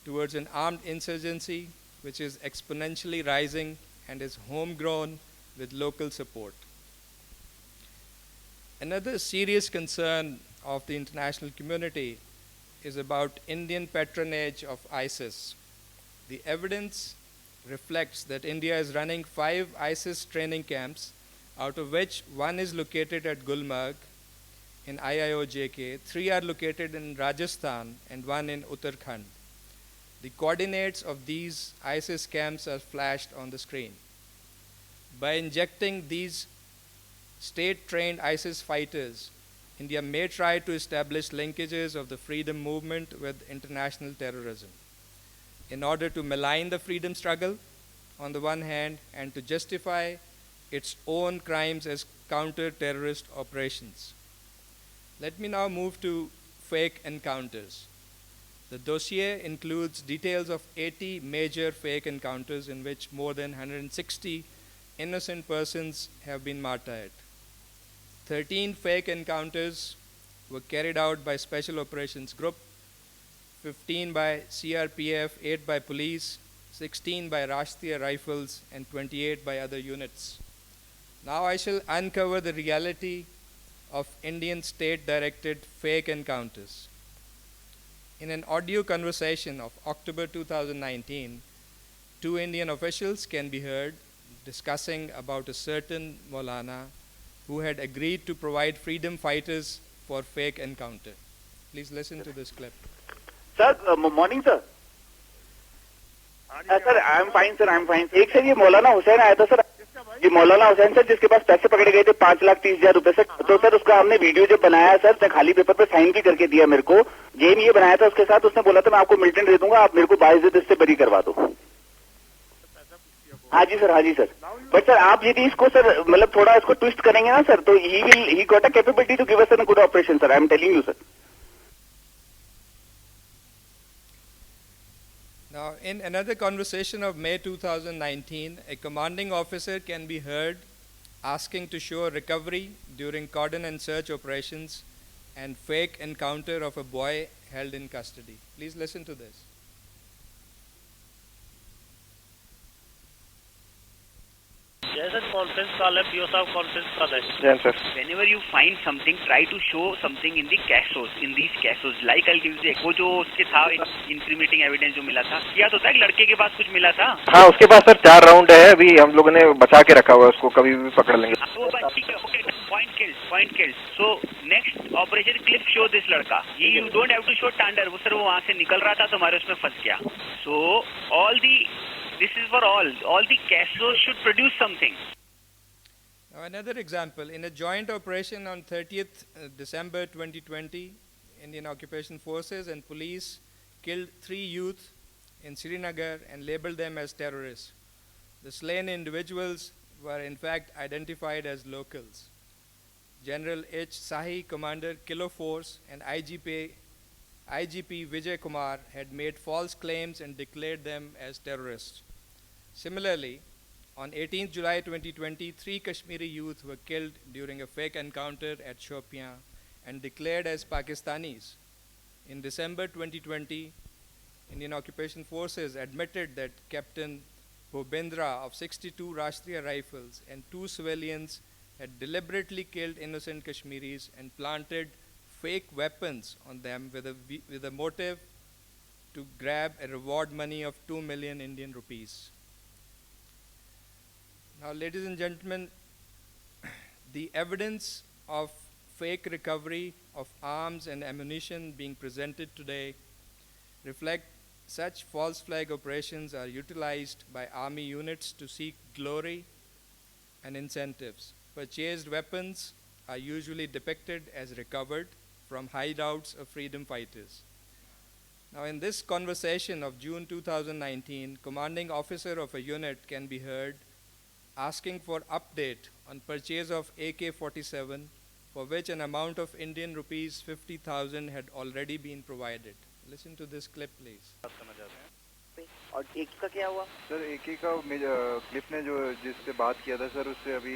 towards an armed insurgency which is exponentially rising and is homegrown with local support. Another serious concern of the international community is about Indian patronage of ISIS. The evidence reflects that India is running 5 ISIS training camps, out of which 1 is located at Gulmarg in IIOJK, 3 are located in Rajasthan, and 1 in Uttarakhand. The coordinates of these ISIS camps are flashed on the screen. By injecting these state-trained ISIS fighters, India may try to establish linkages of the freedom movement with international terrorism in order to malign the freedom struggle on the one hand and to justify its own crimes as counter-terrorist operations. Let me now move to fake encounters. The dossier includes details of 80 major fake encounters in which more than 160 innocent persons have been martyred. 13 fake encounters were carried out by Special Operations Group, 15 by CRPF, 8 by police, 16 by Rashtriya Rifles, and 28 by other units. Now I shall uncover the reality of Indian state-directed fake encounters. In an audio conversation of October 2019, 2 Indian officials can be heard discussing about a certain Maulana who had agreed to provide freedom fighters for fake encounter. Please listen to this clip. Sir, morning sir. Sir, I'm fine sir, I'm fine. एक sir ये मौलाना हुसैन आया था sir, ये मौलाना Hussain sir जिसके पास पैसे पकड़े गए थे 5,30,000 रुपए सर, तो सर उसका हमने वीडियो जब बनाया सर, तो खाली पेपर पे साइन भी करके दिया मेरे को, गेम ये बनाया था उसके साथ, उसने बोला था मैं आपको मिलिटेंट दे दूंगा, आप मेरे को 22 दिन से बरी करवा दो। हाँ जी सर, बट सर आप यदि इसको सर मतलब थोड़ा इसको ट्विस्ट करेंगे ना सर, तो he got a capability to give us a good operation sir, I am telling you sir. Now, in another conversation of May 2019, a commanding officer can be heard asking to show recovery during cordon and search operations and fake encounter of a boy held in custody. Please listen to this. Yes, sir, conference call है, PO साहब conference call है. Yes, sir. Whenever you find something, try to show something in the caches, in these caches. Like I'll give you वो जो उसके था incriminating evidence जो मिला था, याद होता है एक लड़के के पास कुछ मिला था? हाँ, उसके पास सर 4 राउंड है, अभी हम लोगों ने बचा के रखा हुआ है, उसको कभी भी पकड़ लेंगे. तो ठीक है, okay, point kills. So next operation clip show this लड़का. You don't have to show Tander. वो सर वो वहाँ से निकल रहा था, तो हमारे उसमें फंस गया. So this is for all the caches should produce something. Now another example, in a joint operation on 30th December 2020, Indian Occupation Forces and police killed 3 youth in Srinagar and labeled them as terrorists. The slain individuals were in fact identified as locals. General H. Sahi, Commander Kilo Force, and IGP Vijay Kumar had made false claims and declared them as terrorists. Similarly, on 18th July 2020, 3 Kashmiri youth were killed during a fake encounter at Shopian and declared as Pakistanis. In December 2020, Indian Occupation Forces admitted that Captain Bhupendra of 62 Rashtriya Rifles and 2 civilians had deliberately killed innocent Kashmiris and planted fake weapons on them with a motive to grab a reward money of 2 million Indian rupees. Now, ladies and gentlemen, the evidence of fake recovery of arms and ammunition being presented today reflect such false flag operations are utilized by army units to seek glory and incentives. Purchased weapons are usually depicted as recovered from hideouts of freedom fighters. Now, in this conversation of June 2019, commanding officer of a unit can be heard asking for update on purchase of AK-47, for which an amount of Indian rupees 50,000 had already been provided. Listen to this clip, please. और एक का क्या हुआ? Sir एक का clip ने जो जिससे बात किया था सर, उससे अभी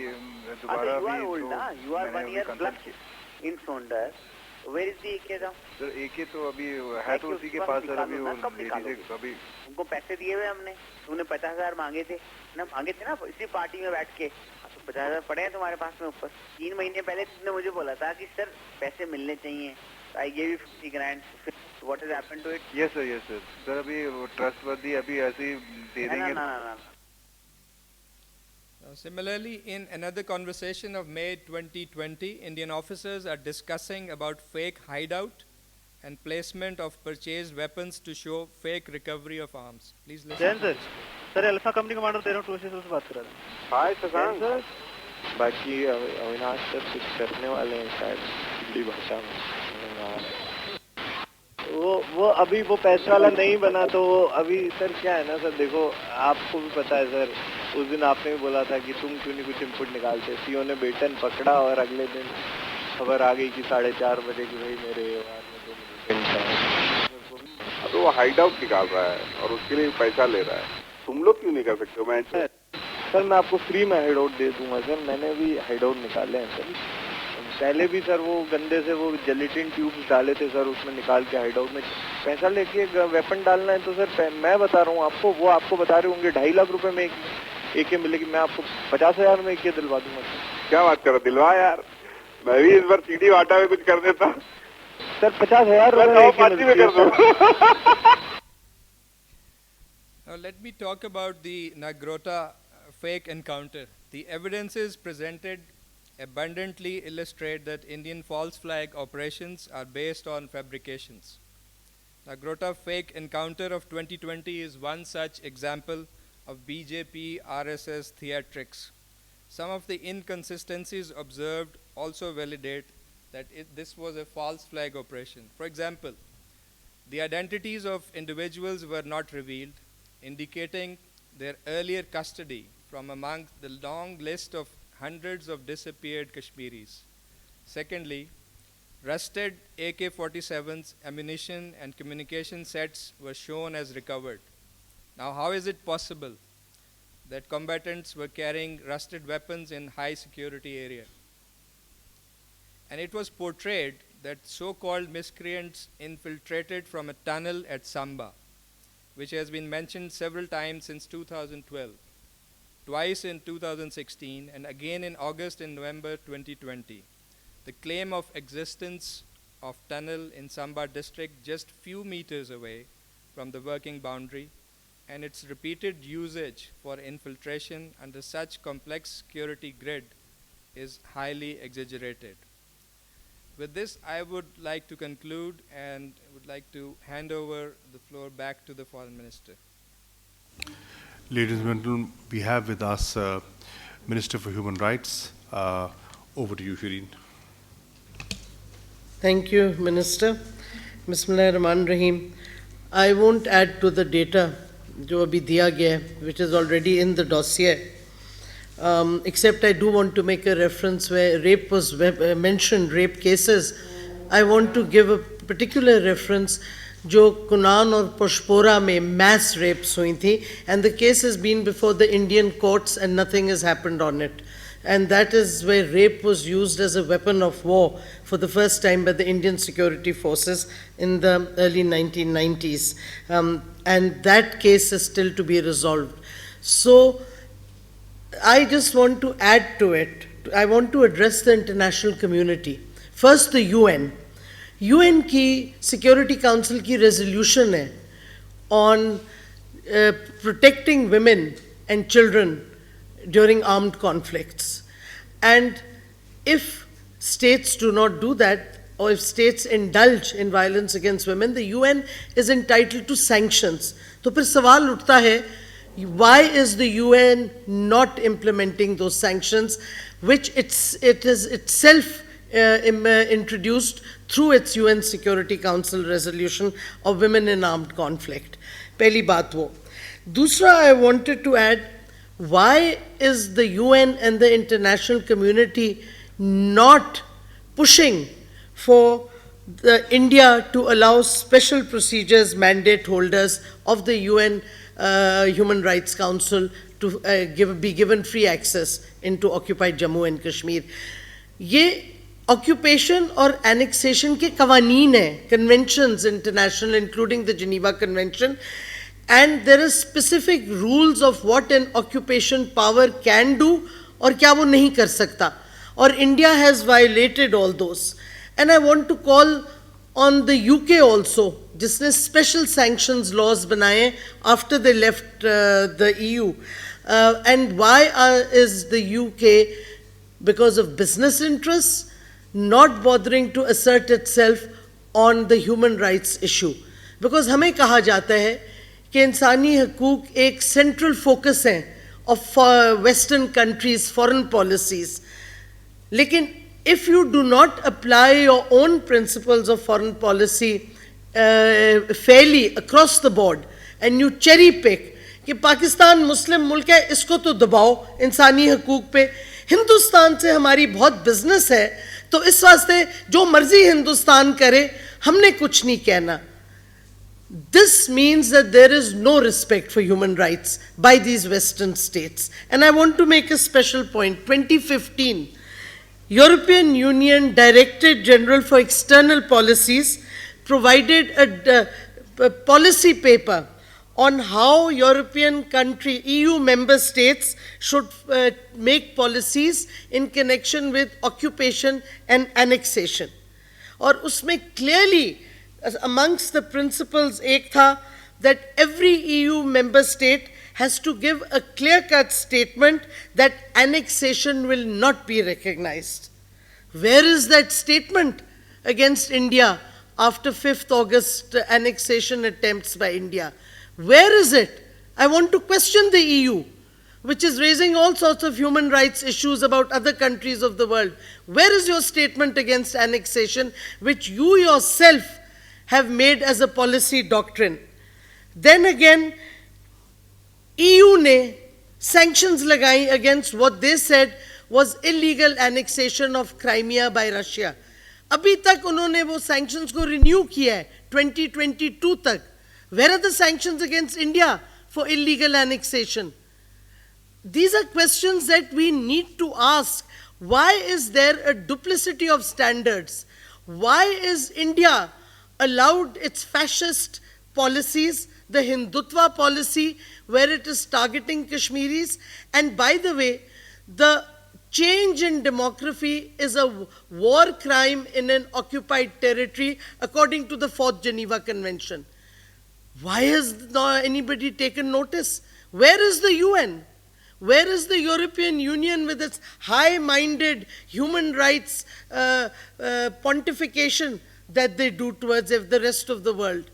दोबारा you are 1 year plus in Sonder. Where is the AK now? Sir AK तो अभी है तो उसी के पास सर, अभी वो अभी उनको पैसे दिए हुए हमने, उन्हें 50,000 मांगे थे ना, इसी पार्टी में बैठ के, तो 50,000 पड़े हैं तुम्हारे पास में ऊपर. 3 महीने पहले तुमने मुझे बोला था कि सर पैसे मिलने चाहिए. I gave you 50 grand. What has happened to it? Yes sir, yes sir. Sir अभी ट्रस्टवर्दी अभी ऐसे ही दे देंगे. No. Similarly, in another conversation of May 2020, Indian officers are discussing about fake hideout and placement of purchased weapons to show fake recovery of arms. Please listen. Sir alpha company commander 13 टूसी से बात कर रहा था. हाय Shashank sir. बाकी Avinash sir कुछ करने वाले हैं शायद हिंदी भाषा में. वो अभी वो पैसे वाला नहीं बना तो वो अभी सर क्या है ना सर देखो आपको भी पता है सर उस दिन आपने भी बोला था कि तुम क्यों नहीं कुछ इनपुट निकालते. सीओ ने बेटन पकड़ा और अगले दिन खबर आ गई कि 4:30 बजे की भाई मेरे व्यवहार में तो वो हाइड आउट निकाल रहा है और उसके लिए पैसा ले रहा है. तुम लोग क्यों नहीं कर सकते हो? मैं सर मैं आपको फ्री में हाइड आउट दे दूंगा सर. मैंने भी हाइड आउट निकाले हैं सर. पहले भी सर वो गंदे से वो जेलेटिन ट्यूब्स डाले थे सर उसमें निकाल के हाइड आउट में पैसा लेके वेपन डालना है तो सर मैं बता रहा हूँ आपको वो आपको बता रहे होंगे 2.5 लाख रुपए में एक मिलेगी. मैं आपको 50,000 में एक दिलवा दूंगा. क्या बात कर रहा दिलवा यार. मैं भी इस बार सीडी वाटा में कुछ कर देता सर. 50,000 में कर दो. Now let me talk about the Nagrota fake encounter. The evidences presented abundantly illustrate that Indian false flag operations are based on fabrications. Nagrota fake encounter of 2020 is one such example of BJP RSS theatrics. Some of the inconsistencies observed also validate that this was a false flag operation. For example, the identities of individuals were not revealed, indicating their earlier custody from among the long list of hundreds of disappeared Kashmiris. Secondly, rusted AK-47s, ammunition and communication sets were shown as recovered. Now, how is it possible that combatants were carrying rusted weapons in high security area? And it was portrayed that so-called miscreants infiltrated from a tunnel at Samba, which has been mentioned several times since 2012, twice in 2016, and again in August and November 2020. The claim of existence of tunnel in Samba district just few meters away from the working boundary and its repeated usage for infiltration under such complex security grid is highly exaggerated. With this, I would like to conclude and would like to hand over the floor back to the Foreign Minister. Ladies and gentlemen, we have with us Minister for Human Rights. Over to you, Sherin. Thank you, Minister. Bismillahirrahmanirrahim. I won't add to the data जो अभी दिया गया which is already in the dossier. Except I do want to make a reference where rape was mentioned, rape cases. I want to give a particular reference जो कुनान और पोशपोरा में mass rapes हुई थी, and the case has been before the Indian courts and nothing has happened on it. And that is where rape was used as a weapon of war for the first time by the Indian security forces in the early 1990s. And that case is still to be resolved. So I just want to add to it. I want to address the international community. First, the UN. UN की Security Council की resolution है on protecting women and children during armed conflicts. And if states do not do that, or if states indulge in violence against women, the UN is entitled to sanctions. तो फिर सवाल उठता है, why is the UN not implementing those sanctions, which it is itself introduced through its UN Security Council resolution of women in armed conflict? पहली बात वो. दूसरा, I wanted to add, why is the UN and the international community not pushing for India to allow special procedures mandate holders of the UN Human Rights Council to be given free access into occupied Jammu and Kashmir? ये occupation or annexation के कवानीन है, conventions international, including the Geneva Convention, and there are specific rules of what an occupation power can do और क्या वो नहीं कर सकता, और India has violated all those. And I want to call on the UK also, जिसने special sanctions laws बनाए after they left the EU. And why is the UK, because of business interests, not bothering to assert itself on the human rights issue? Because हमें कहा जाता है कि इंसानी हकूक एक central focus है of Western countries' foreign policies. लेकिन if you do not apply your own principles of foreign policy fairly across the board and you cherry pick कि पाकिस्तान मुस्लिम मुल्क है, इसको तो दबाओ इंसानी हकूक पे, हिंदुस्तान से हमारी बहुत बिजनेस है, तो इस वास्ते जो मर्जी हिंदुस्तान करे, हमने कुछ नहीं कहना. This means that there is no respect for human rights by these Western states. And I want to make a special point. 2015, European Union Director General for External Policies provided a policy paper on how European EU member states should make policies in connection with occupation and annexation. और उसमें clearly amongst the principles एक था that every EU member state has to give a clear-cut statement that annexation will not be recognized. Where is that statement against India after 5th August annexation attempts by India? Where is it? I want to question the EU, which is raising all sorts of human rights issues about other countries of the world. Where is your statement against annexation, which you yourself have made as a policy doctrine? Then again, EU ने sanctions लगाई against what they said was illegal annexation of Crimea by Russia. अभी तक उन्होंने वो sanctions को renew किया है 2022 तक. Where are the sanctions against India for illegal annexation? These are questions that we need to ask. Why is there a duplicity of standards? Why is India allowed its fascist policies, the Hindutva policy, where it is targeting Kashmiris? And by the way, the change in demography is a war crime in an occupied territory, according to the 4th Geneva Convention. Why has not anybody taken notice? Where is the UN? Where is the European Union with its high-minded human rights pontification that they do towards the rest of the world?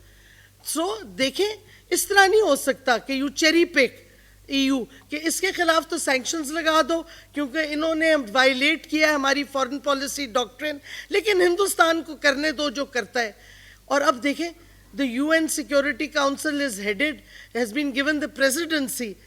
So, देखें, इस तरह नहीं हो सकता कि you cherry pick EU, कि इसके खिलाफ तो sanctions लगा दो क्योंकि इन्होंने violate किया हमारी foreign policy doctrine, लेकिन हिंदुस्तान को करने दो जो करता है. और अब देखें, the UN Security Council has been given the presidency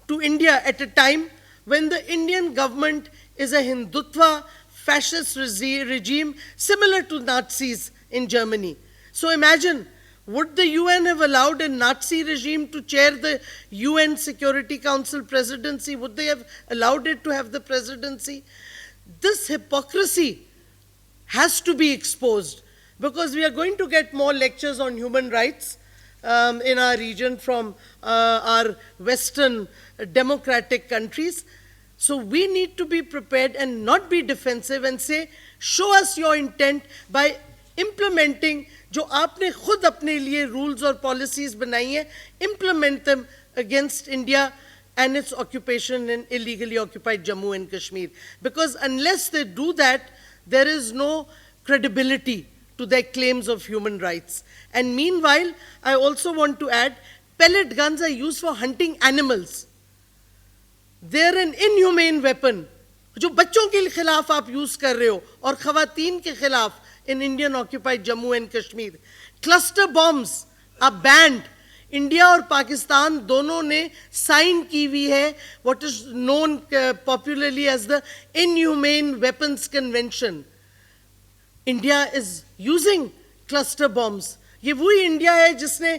to India at a time when the Indian government is a Hindutva fascist regime similar to Nazis in Germany. So imagine, would the UN have allowed a Nazi regime to chair the UN Security Council presidency? Would they have allowed it to have the presidency? This hypocrisy has to be exposed, because we are going to get more lectures on human rights in our region from our Western democratic countries. So we need to be prepared and not be defensive and say, show us your intent by implementing जो आपने खुद अपने लिए rules और policies बनाई हैं, implement them against India and its occupation in illegally occupied Jammu and Kashmir. Because unless they do that, there is no credibility to their claims of human rights. And meanwhile, I also want to add, pellet guns are used for hunting animals. They're an inhumane weapon. जो बच्चों के खिलाफ आप use कर रहे हो और खवातीन के खिलाफ in Indian occupied Jammu and Kashmir. Cluster bombs are banned. India और पाकिस्तान दोनों ने साइन की हुई है what is known popularly as the Inhumane Weapons Convention. India is using cluster bombs. ये वही इंडिया है जिसने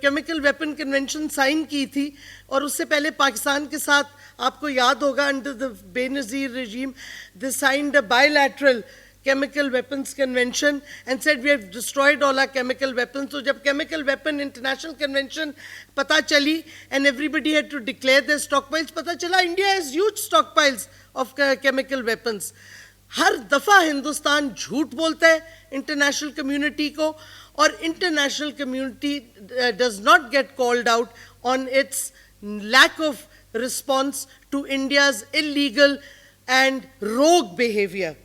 केमिकल वेपन कन्वेंशन साइन की थी और उससे पहले पाकिस्तान के साथ आपको याद होगा under the Benazir regime they signed a bilateral Chemical Weapons Convention and said we have destroyed all our chemical weapons. So jab Chemical Weapon International Convention pata chali and everybody had to declare their stockpiles, pata chala India has huge stockpiles of chemical weapons. हर दफ़ा हिंदुस्तान झूठ बोलता है international community को और international community does not get called out on its lack of response to India's illegal and rogue behavior.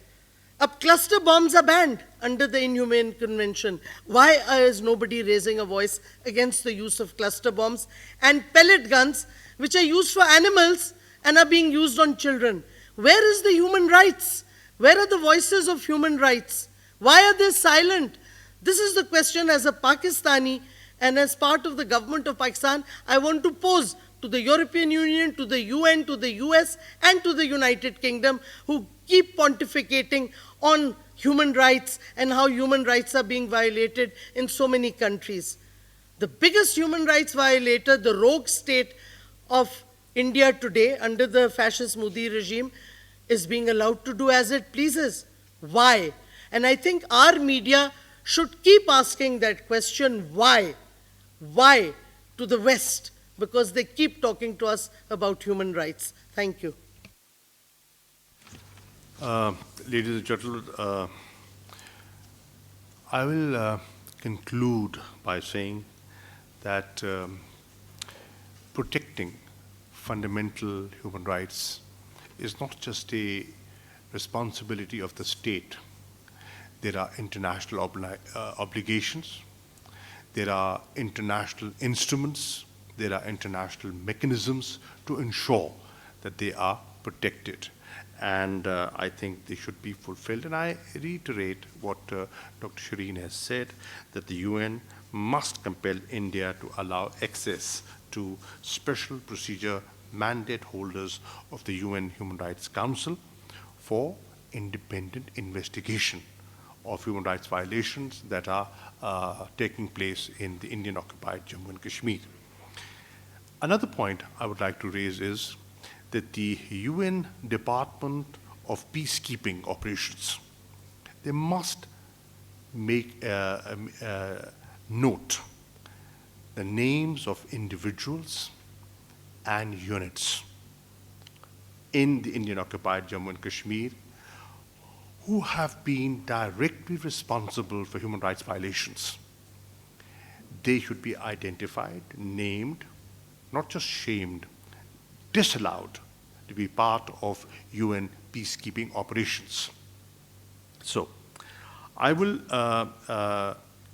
Ab cluster bombs are banned under the Inhumane Convention. Why is nobody raising a voice against the use of cluster bombs and pellet guns, which are used for animals and are being used on children? Where is the human rights? Where are the voices of human rights? Why are they silent? This is the question as a Pakistani and as part of the government of Pakistan, I want to pose to the European Union, to the UN, to the US, and to the United Kingdom, who keep pontificating on human rights and how human rights are being violated in so many countries. The biggest human rights violator, the rogue state of India today under the fascist Moeed regime, is being allowed to do as it pleases. Why? And I think our media should keep asking that question, why? Why to the West? Because they keep talking to us about human rights. Thank you. Ladies and gentlemen, I will conclude by saying that protecting fundamental human rights is not just a responsibility of the state. There are international obligations, there are international instruments, there are international mechanisms to ensure that they are protected. And I think they should be fulfilled. And I reiterate what Dr. Sherin has said, that the UN must compel India to allow access to special procedure mandate holders of the UN Human Rights Council for independent investigation of human rights violations that are taking place in the Indian-occupied Jammu and Kashmir. Another point I would like to raise is that the UN Department of Peacekeeping Operations, they must make note the names of individuals and units in the Indian-occupied Jammu and Kashmir who have been directly responsible for human rights violations. They should be identified, named, not just shamed, disallowed to be part of UN peacekeeping operations. So, I will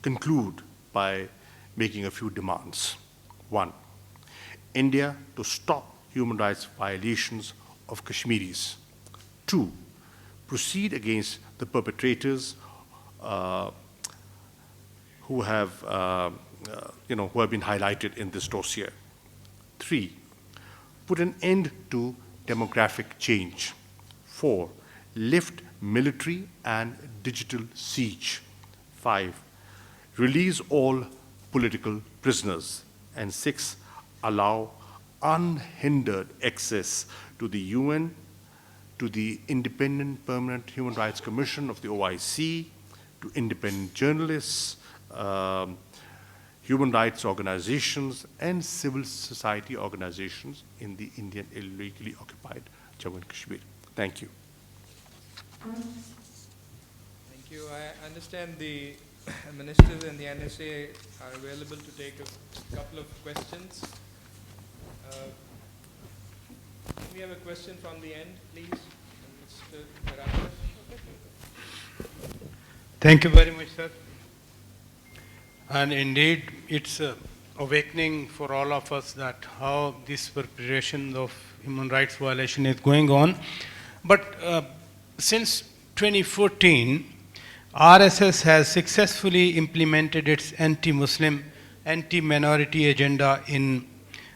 conclude by making a few demands. One, India to stop human rights violations of Kashmiris. Two, proceed against the perpetrators who have been highlighted in this dossier. Three, put an end to demographic change. Four, lift military and digital siege. Five, release all political prisoners. And six, allow unhindered access to the UN, to the Independent Permanent Human Rights Commission of the OIC, to independent journalists, human rights organizations, and civil society organizations in the Indian illegally occupied Jammu and Kashmir. Thank you. Thank you. I understand the ministers and the NSA are available to take a couple of questions. Can we have a question from the end, please? Mr. Karaka. Thank you very much, sir. And indeed, it's awakening for all of us that how this perpetration of human rights violation is going on. But since 2014, RSS has successfully implemented its anti-Muslim, anti-minority agenda in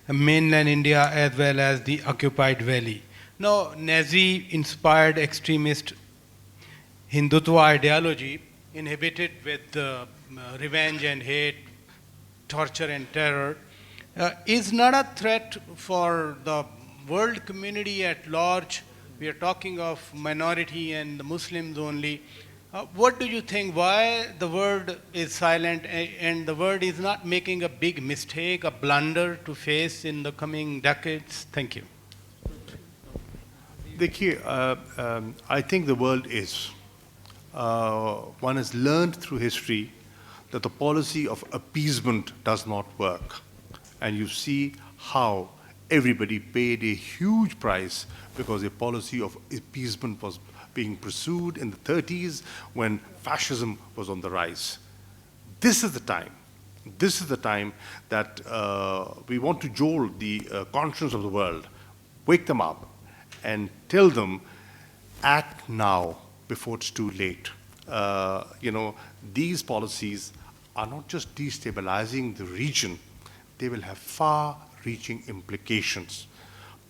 mainland India as well as the occupied valley. Now, Nazi-inspired extremist Hindutva ideology inhibited with revenge and hate, torture and terror is not a threat for the world community at large. We are talking of minority and the Muslims only. What do you think, why the world is silent and the world is not making a big mistake, a blunder to face in the coming decades? Thank you. देखिए, I think the world is. One has learned through history that the policy of appeasement does not work. And you see how everybody paid a huge price because a policy of appeasement was being pursued in the 30s when fascism was on the rise. This is the time. This is the time that we want to jolt the conscience of the world, wake them up, and tell them, act now before it's too late. These policies are not just destabilizing the region, they will have far-reaching implications.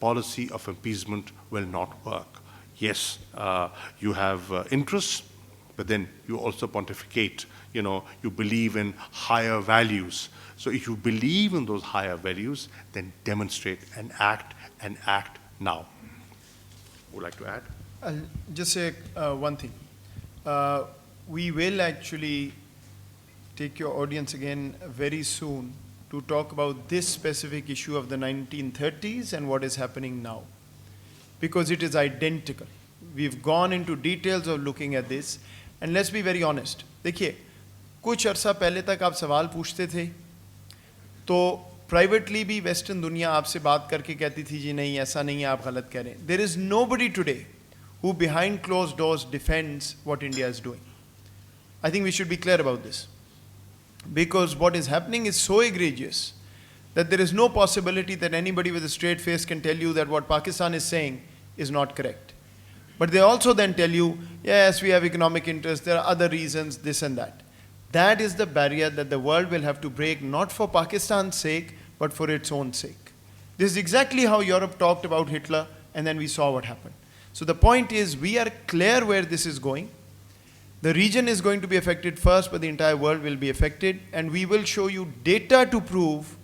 Policy of appeasement will not work. Yes, you have interests, but then you also pontificate. You believe in higher values. So if you believe in those higher values, then demonstrate and act now. Would like to add? I'll just say one thing. We will actually take your audience again very soon to talk about this specific issue of the 1930s and what is happening now, because it is identical. We've gone into details of looking at this, and let's be very honest. देखिए, कुछ अरसा पहले तक आप सवाल पूछते थे, तो प्राइवेटली भी वेस्टर्न दुनिया आपसे बात करके कहती थी जी नहीं ऐसा नहीं है, आप गलत कह रहे हैं. There is nobody today who behind closed doors defends what India is doing. I think we should be clear about this, because what is happening is so egregious that there is no possibility that anybody with a straight face can tell you that what Pakistan is saying is not correct. But they also then tell you, yes, we have economic interests, there are other reasons, this and that. That is the barrier that the world will have to break, not for Pakistan's sake, but for its own sake. This is exactly how Europe talked about Hitler, and then we saw what happened. So the point is, we are clear where this is going. The region is going to be affected first, but the entire world will be affected, and we will show you data to prove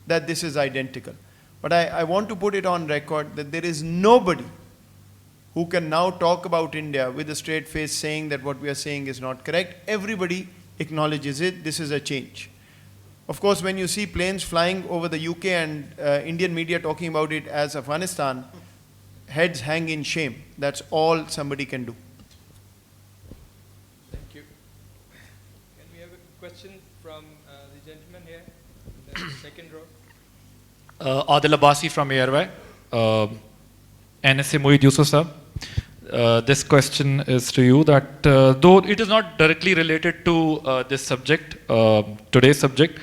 that this is identical. But I want to put it on record that there is nobody who can now talk about India with a straight face saying that what we are saying is not correct. Everybody acknowledges it. This is a change. Of course, when you see planes flying over the UK and Indian media talking about it as Afghanistan, heads hang in shame. That's all somebody can do. Thank you. Can we have a question from the gentleman here, in the second row? Adil Abbasi from ARY. NSA Moeed Yousuf sir. This question is to you that though it is not directly related to this subject, today's subject,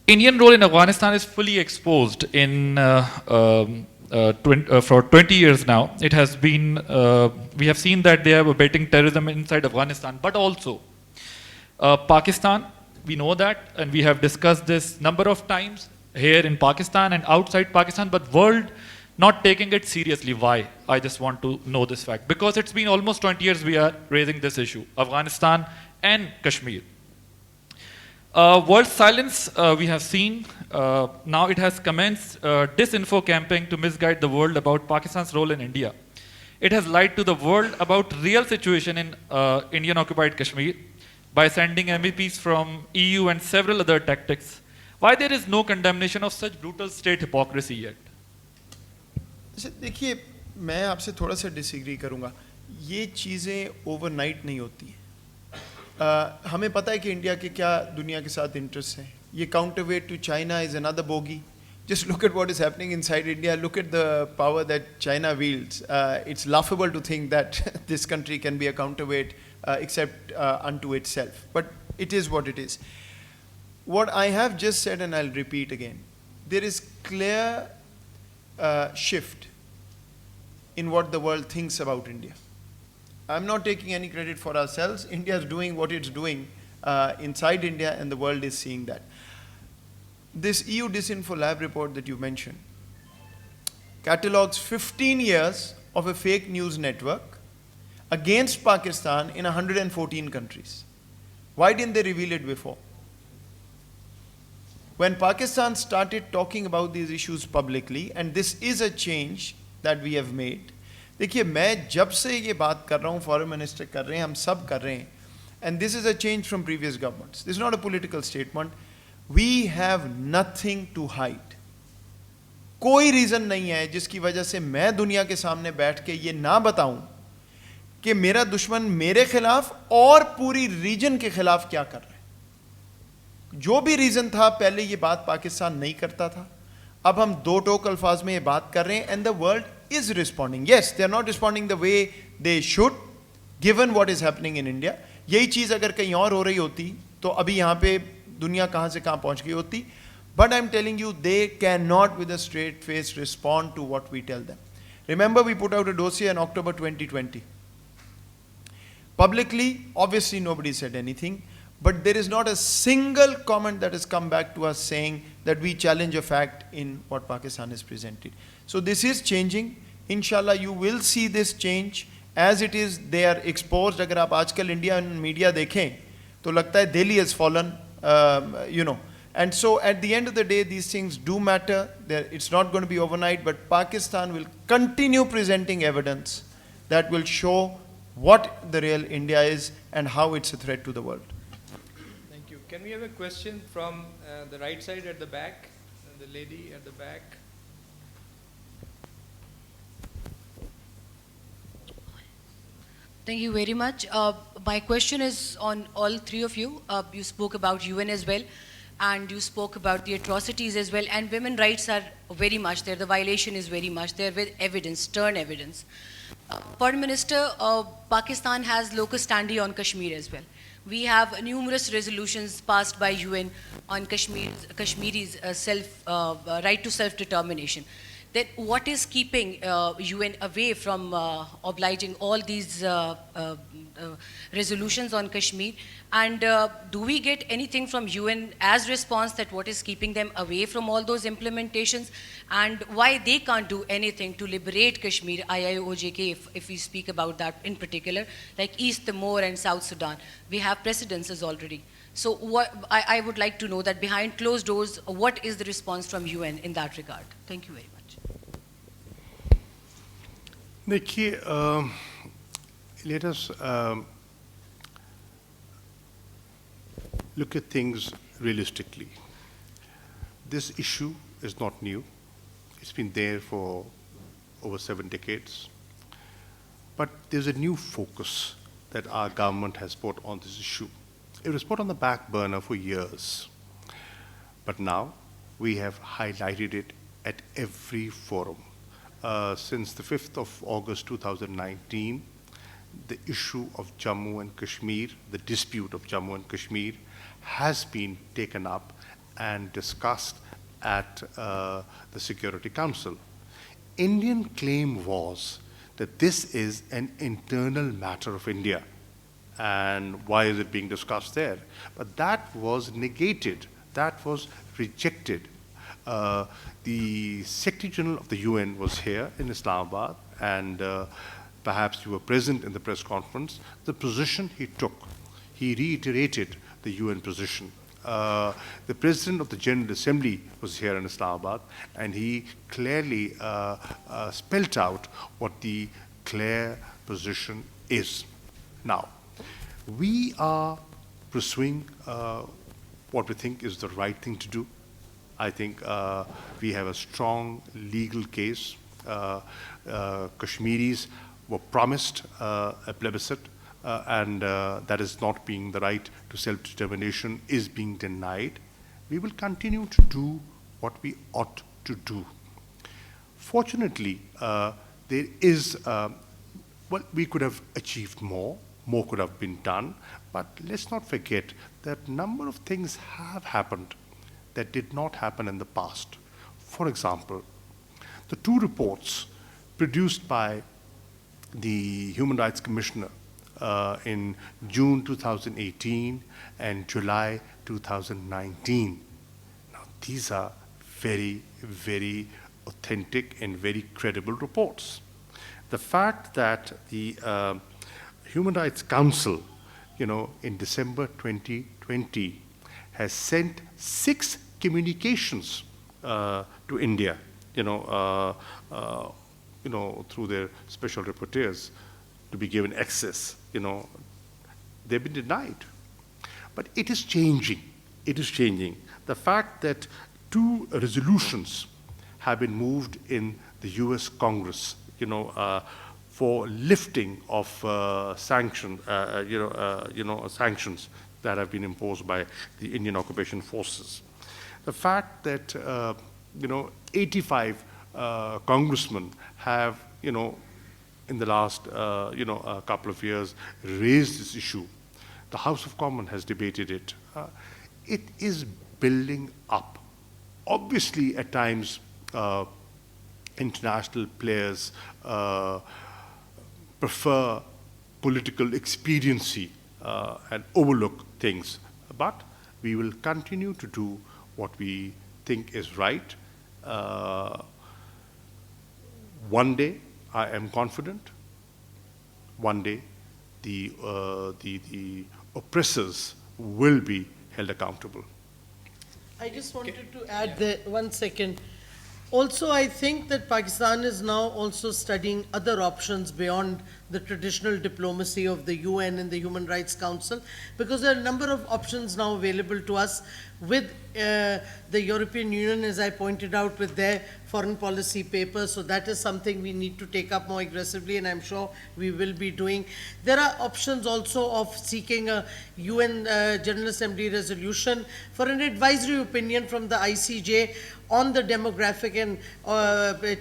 Indian role in Afghanistan is fully exposed in for 20 years now. It has been, we have seen that they are abetting terrorism inside Afghanistan, but also Pakistan, we know that, and we have discussed this number of times here in Pakistan and outside Pakistan, but world not taking it seriously. Why? I just want to know this fact. Because it's been almost 20 years we are raising this issue, Afghanistan and Kashmir. World silence, we have seen, now it has commenced disinfo campaign to misguide the world about Pakistan's role in India. It has lied to the world about real situation in Indian occupied Kashmir by sending MEPs from EU and several other tactics. Why there is no condemnation of such brutal state hypocrisy yet? देखिए, मैं आपसे थोड़ा सा disagree करूँगा. ये चीज़ें overnight नहीं होती हैं. हमें पता है कि इंडिया के क्या दुनिया के साथ इंटरेस्ट हैं. ये counterweight to China is another bogey. Just look at what is happening inside India. Look at the power that China wields. It's laughable to think that this country can be a counterweight except unto itself. But it is what it is. What I have just said, and I'll repeat again, there is clear shift in what the world thinks about India. I'm not taking any credit for ourselves. India is doing what it's doing inside India, and the world is seeing that. This EU Disinfo Lab report that you mentioned catalogs 15 years of a fake news network against Pakistan in 114 countries. Why didn't they reveal it before? When Pakistan started talking about these issues publicly, and this is a change that we have made, देखिए, मैं जब से ये बात कर रहा हूँ, foreign minister कर रहे हैं, हम सब कर रहे हैं, and this is a change from previous governments. This is not a political statement. We have nothing to hide. कोई रीज़न नहीं है जिसकी वजह से मैं दुनिया के सामने बैठ के ये ना बताऊं कि मेरा दुश्मन मेरे खिलाफ और पूरी रीजन के खिलाफ क्या कर रहा है। जो भी रीज़न था, पहले ये बात पाकिस्तान नहीं करता था, अब हम दो टोक अल्फाज में ये बात कर रहे हैं, and the world is responding. Yes, they are not responding the way they should, given what is happening in India. यही चीज़ अगर कहीं और हो रही होती तो अभी यहाँ पे दुनिया कहाँ से कहाँ पहुँच गई होती. But I'm telling you, they cannot with a straight face respond to what we tell them. Remember, we put out a dossier in October 2020. Publicly, obviously nobody said anything, but there is not a single comment that has come back to us saying that we challenge a fact in what Pakistan has presented. So this is changing. Inshallah, you will see this change. As it is, they are exposed. अगर आप आजकल Indian media देखें तो लगता है Delhi has fallen, you know. And so at the end of the day, these things do matter. It's not going to be overnight, but Pakistan will continue presenting evidence that will show what the real India is and how it's a threat to the world. Thank you. Can we have a question from the right side at the back? The lady at the back. Thank you very much. My question is on all three of you. You spoke about UN as well, and you spoke about the atrocities as well, and women rights are very much there. The violation is very much there with evidence, stern evidence. Foreign Minister, Pakistan has locus standi on Kashmir as well. We have numerous resolutions passed by UN on Kashmiri's right to self-determination. Then what is keeping UN away from obliging all these resolutions on Kashmir? And do we get anything from UN as response that what is keeping them away from all those implementations? And why they can't do anything to liberate Kashmir, IIOJK, if we speak about that in particular, like East Timor and South Sudan? We have precedences already. So I would like to know that behind closed doors, what is the response from UN in that regard? Thank you very much. देखिए, let us look at things realistically. This issue is not new. It's been there for over 7 decades. But there's a new focus that our government has put on this issue. It was put on the back burner for years. But now we have highlighted it at every forum. Since the 5th of August 2019, the issue of Jammu and Kashmir, the dispute of Jammu and Kashmir, has been taken up and discussed at the Security Council. Indian claim was that this is an internal matter of India, and why is it being discussed there? But that was negated, that was rejected. The Secretary General of the UN was here in Islamabad, and perhaps you were present in the press conference. The position he took, he reiterated the UN position. The President of the General Assembly was here in Islamabad, and he clearly spelt out what the clear position is. Now, we are pursuing what we think is the right thing to do. I think we have a strong legal case. Kashmiris were promised a plebiscite, and that is not being the right to self-determination is being denied. We will continue to do what we ought to do. Fortunately, there is, well, we could have achieved more could have been done, but let's not forget that a number of things have happened that did not happen in the past. For example, the 2 reports produced by the Human Rights Commissioner in June 2018 and July 2019. Now, these are very, very authentic and very credible reports. The fact that the Human Rights Council, in December 2020, has sent 6 communications to India, through their special rapporteurs to be given access, they've been denied. But it is changing. It is changing. The fact that 2 resolutions have been moved in the US Congress, for lifting of sanctions that have been imposed by the Indian occupation forces. The fact that 85 congressmen have, in the last couple of years raised this issue. The House of Commons has debated it. It is building up. Obviously, at times, international players prefer political expediency and overlook things. But we will continue to do what we think is right. One day, I am confident, one day the oppressors will be held accountable. I just wanted to add there, 1 second. Also, I think that Pakistan is now also studying other options beyond the traditional diplomacy of the UN and the Human Rights Council, because there are a number of options now available to us with the European Union, as I pointed out, with their foreign policy paper. So that is something we need to take up more aggressively, and I'm sure we will be doing. There are options also of seeking a UN General Assembly resolution for an advisory opinion from the ICJ on the demographic and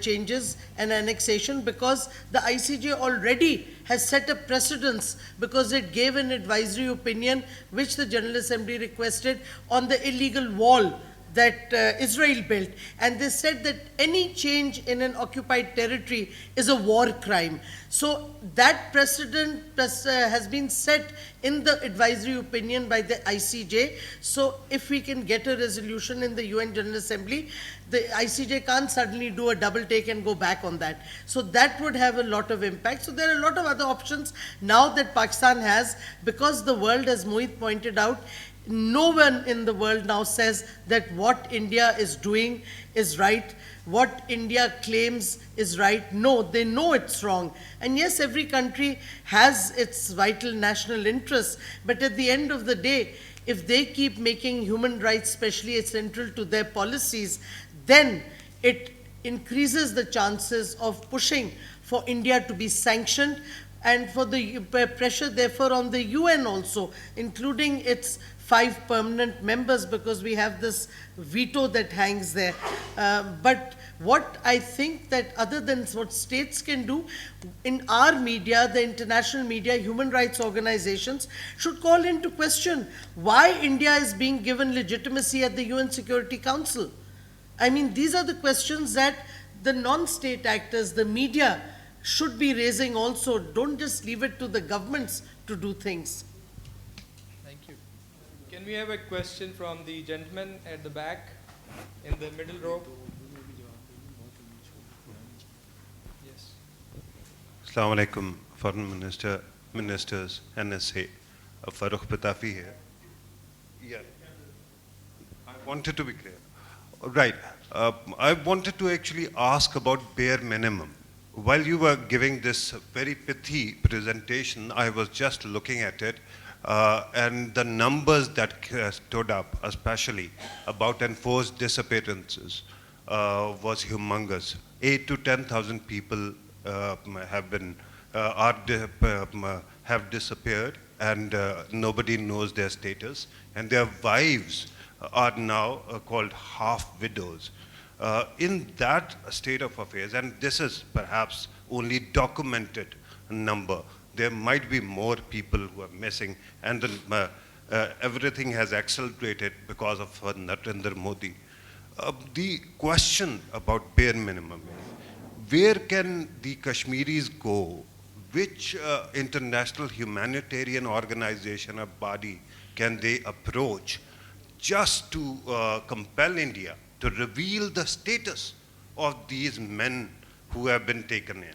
changes and annexation, because the ICJ already has set a precedence, because it gave an advisory opinion which the General Assembly requested on the illegal wall that Israel built, and they said that any change in an occupied territory is a war crime. So that precedent has been set in the advisory opinion by the ICJ. So if we can get a resolution in the UN General Assembly, the ICJ can't suddenly do a double take and go back on that. So that would have a lot of impact. So there are a lot of other options now that Pakistan has, because the world, as Moeed pointed out, no one in the world now says that what India is doing is right, what India claims is right. No, they know it's wrong. And yes, every country has its vital national interests, but at the end of the day, if they keep making human rights especially central to their policies, then it increases the chances of pushing for India to be sanctioned, and for the pressure therefore on the UN also, including its 5 permanent members, because we have this veto that hangs there. But what I think that other than what states can do, in our media, the international media, human rights organizations should call into question why India is being given legitimacy at the UN Security Council. I mean, these are the questions that the non-state actors, the media, should be raising also. Don't just leave it to the governments to do things. Thank you. Can we have a question from the gentleman at the back in the middle row? Yes. Assalamu alaikum, Foreign Minister, Ministers, NSA, Farooq Patafi here. Yeah, I wanted to be clear. Right, I wanted to actually ask about bare minimum. While you were giving this very pithy presentation, I was just looking at it, and the numbers that stood up, especially about enforced disappearances, was humongous. 8 to 10,000 people have disappeared, and nobody knows their status, and their wives are now called half widows. In that state of affairs, and this is perhaps only documented number, there might be more people who are missing, and then, everything has accelerated because of Narendra Modi. The question about bare minimum is, where can the Kashmiris go? Which international humanitarian organization or body can they approach just to compel India to reveal the status of these men who have been taken in?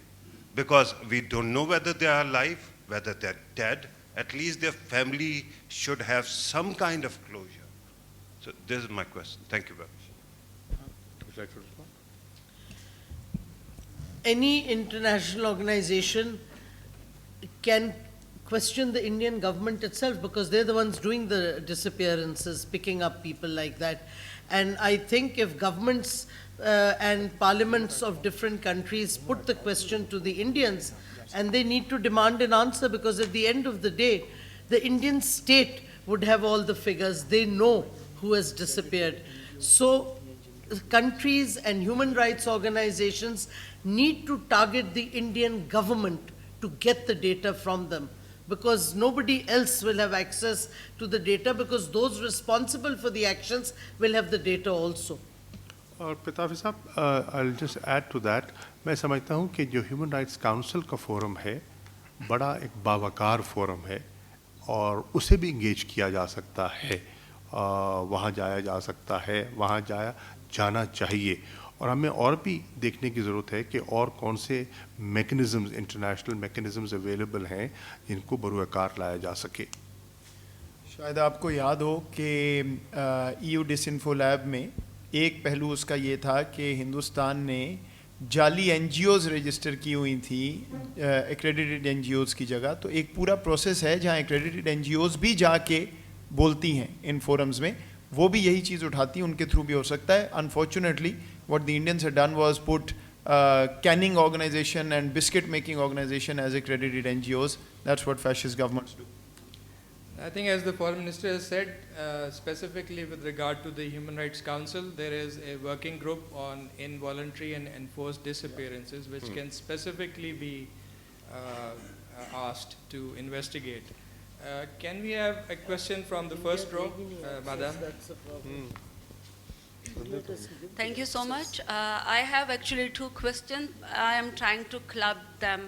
Because we don't know whether they are alive, whether they're dead. At least their family should have some kind of closure. So this is my question. Thank you very much. Would you like to respond? any international organization can question the Indian government itself, because they're the ones doing the disappearances, picking up people like that. And I think if governments and parliaments of different countries put the question to the Indians, and they need to demand an answer, because at the end of the day, the Indian state would have all the figures. They know who has disappeared. So countries and human rights organizations need to target the Indian government to get the data from them, because nobody else will have access to the data, because those responsible for the actions will have the data also. और पिताफी साहब, I'll just add to that, मैं समझता हूँ कि जो human rights council का forum है बड़ा एक बावकार फोरम है और उसे भी इंगेज किया जा सकता है, वहाँ जाया जा सकता है, वहाँ जाना चाहिए। और हमें और भी देखने की ज़रूरत है कि और कौन से मैकेनिज़म्स, इंटरनेशनल मैकेनिज़म्स अवेलेबल हैं जिनको बरूआकार लाया जा सके। शायद आपको याद हो कि EU डिसइंफो लैब में एक पहलू उसका ये था कि हिंदुस्तान ने जाली NGOs रजिस्टर की हुई थी एक्रेडिटेड NGOs की जगह। तो एक पूरा प्रोसेस है जहाँ एक्रेडिटेड NGOs भी जाके बोलती हैं इन फोरम्स में, वो भी यही चीज़ उठाती हैं, उनके थ्रू भी हो सकता है। Unfortunately what the Indians had done was put canning organization and biscuit making organization as accredited NGOs. That's what fascist governments do. I think as the Foreign Minister has said, specifically with regard to the Human Rights Council, there is a working group on involuntary and enforced disappearances which can specifically be asked to investigate. Can we have a question from the first row, Madam? Thank you so much. I have actually two questions. I am trying to club them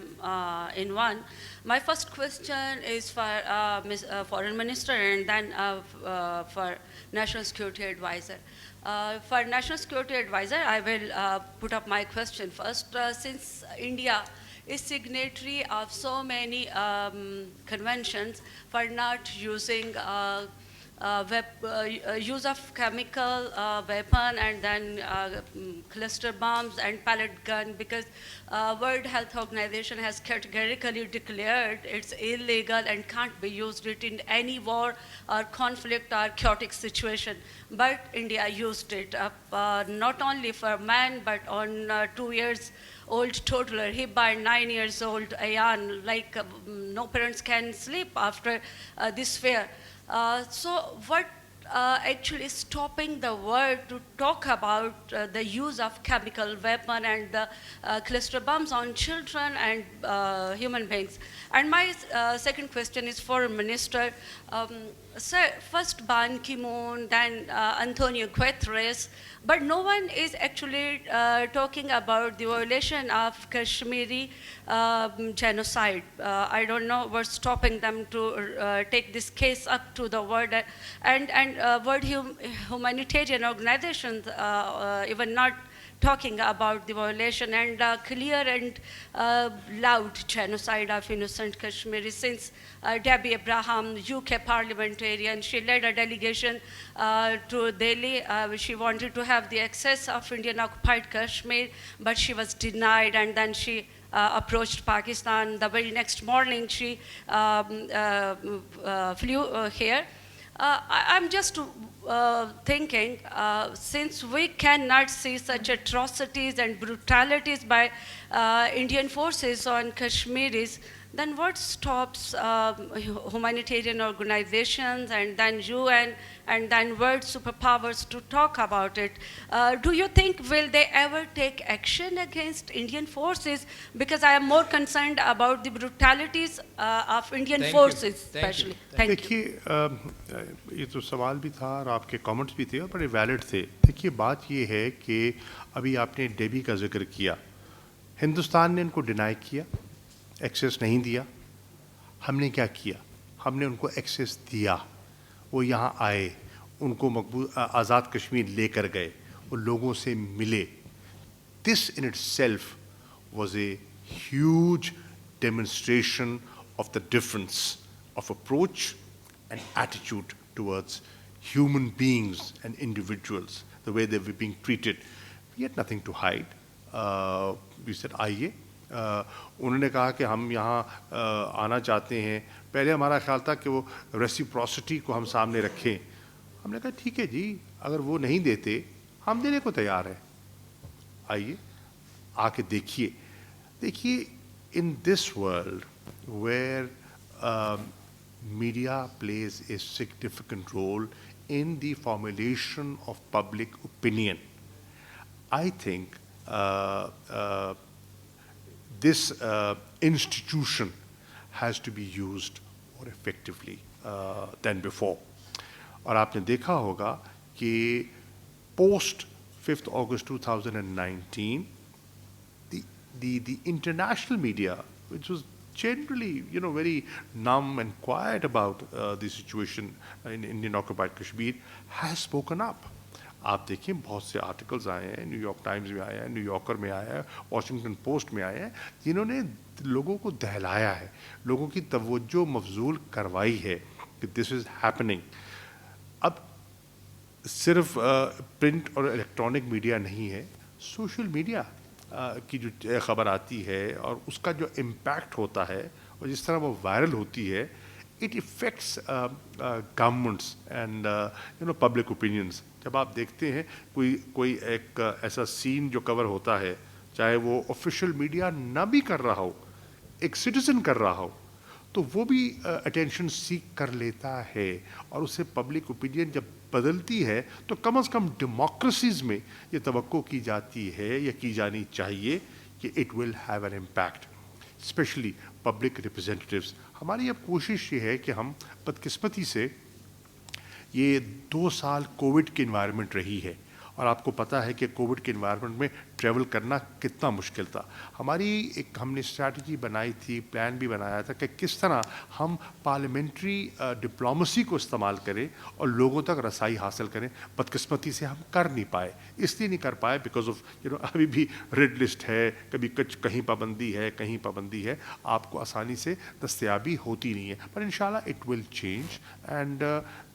in one. My first question is for Foreign Minister and then for National Security Advisor. For National Security Advisor, I will put up my question first. Since India is signatory of so many conventions for not using use of chemical weapon and then cluster bombs and pellet gun, because World Health Organization has categorically declared it's illegal and can't be used it in any war or conflict or chaotic situation. But India used it not only for men but on 2 years old toddler, Hibba, and 9 years old Ayan, like no parents can sleep after this fear. So what actually stopping the world to talk about the use of chemical weapon and the cluster bombs on children and human beings? And my second question is for Minister. Sir, first Ban Ki-moon, then Antonio Guterres, but no one is actually talking about the violation of Kashmiri genocide. I don't know what's stopping them to take this case up to the world, and world humanitarian organizations even not talking about the violation and clear and loud genocide of innocent Kashmiris. Since Debbie Abraham, UK parliamentarian, she led a delegation to Delhi. She wanted to have the access of Indian occupied Kashmir, but she was denied, and then she approached Pakistan. The very next morning she flew here. I'm just thinking, since we cannot see such atrocities and brutalities by Indian forces on Kashmiris, then what stops humanitarian organizations and then UN and then world superpowers to talk about it? Do you think will they ever take action against Indian forces? Because I am more concerned about the brutalities of Indian forces, especially. Thank you. देखिए, ये तो सवाल भी था और आपके comments भी थे और बड़े वैलिड थे। देखिए, बात ये है कि अभी आपने डेबी का जिक्र किया, हिंदुस्तान ने इनको डिनाई किया, एक्सेस नहीं दिया। हमने क्या किया? हमने उनको एक्सेस दिया, वो यहाँ आए, उनको मकबूल आज़ाद कश्मीर लेकर गए, वो लोगों से मिले। This in itself was a huge demonstration of the difference of approach and attitude towards human beings and individuals, the way they were being treated. We had nothing to hide. We said آئیے. انہوں نے کہا کہ ہم یہاں آنا چاہتے ہیں. پہلے ہمارا خیال تھا کہ وہ ریسیپروسٹی کو ہم سامنے رکھیں. ہم نے کہا ٹھیک ہے جی, اگر وہ نہیں دیتے ہم دینے کو تیار ہیں, آئیے آ کے دیکھیے. دیکھیے, in this world where media plays a significant role in the formulation of public opinion, I think this institution has to be used more effectively than before. اور آپ نے دیکھا ہوگا کہ post 5th August 2019, the international media, which was generally, very numb and quiet about the situation in Indian occupied Kashmir, has spoken up. آپ دیکھیں بہت سے آرٹیکلز آئے ہیں, نیو یارک ٹائمز میں آیا ہے, نیو یارکر میں آیا ہے, واشنگٹن پوسٹ میں آیا ہے, جنہوں نے لوگوں کو دہلایا ہے, لوگوں کی توجہ مبذول کروائی ہے کہ دس از ہیپننگ. اب صرف پرنٹ اور الیکٹرانک میڈیا نہیں ہے, سوشل میڈیا کی جو خبر آتی ہے اور اس کا جو امپیکٹ ہوتا ہے اور جس طرح وہ وائرل ہوتی ہے, it affects governments and public opinions. جب آپ دیکھتے ہیں کوئی ایک ایسا سین جو کور ہوتا ہے, چاہے وہ آفیشیل میڈیا نہ بھی کر رہا ہو, ایک سٹیزن کر رہا ہو, تو وہ بھی اٹینشن سیک کر لیتا ہے, اور اس سے پبلک اوپینین جب بدلتی ہے تو کم از کم ڈیموکریسیز میں یہ توقع کی جاتی ہے یا کی جانی چاہیے کہ it will have an impact, especially public representatives. ہماری اب کوشش یہ ہے کہ ہم بدقسمتی سے یہ 2 سال کووڈ کی انوائرمنٹ رہی ہے, اور آپ کو پتہ ہے کہ کووڈ کے انوائرمنٹ میں ٹریول کرنا کتنا مشکل تھا. ہم نے اسٹریٹجی بنائی تھی, پلان بھی بنایا تھا کہ کس طرح ہم پارلیمنٹری ڈپلومسی کو استعمال کریں اور لوگوں تک رسائی حاصل کریں. بدقسمتی سے ہم کر نہیں پائے. اس لیے نہیں کر پائے بیکاز آف ابھی بھی ریڈ لسٹ ہے, کبھی کہیں پابندی ہے, کہیں پابندی ہے, آپ کو آسانی سے دستیابی ہوتی نہیں ہے. پر انشاءاللہ اٹ ول چینج, اینڈ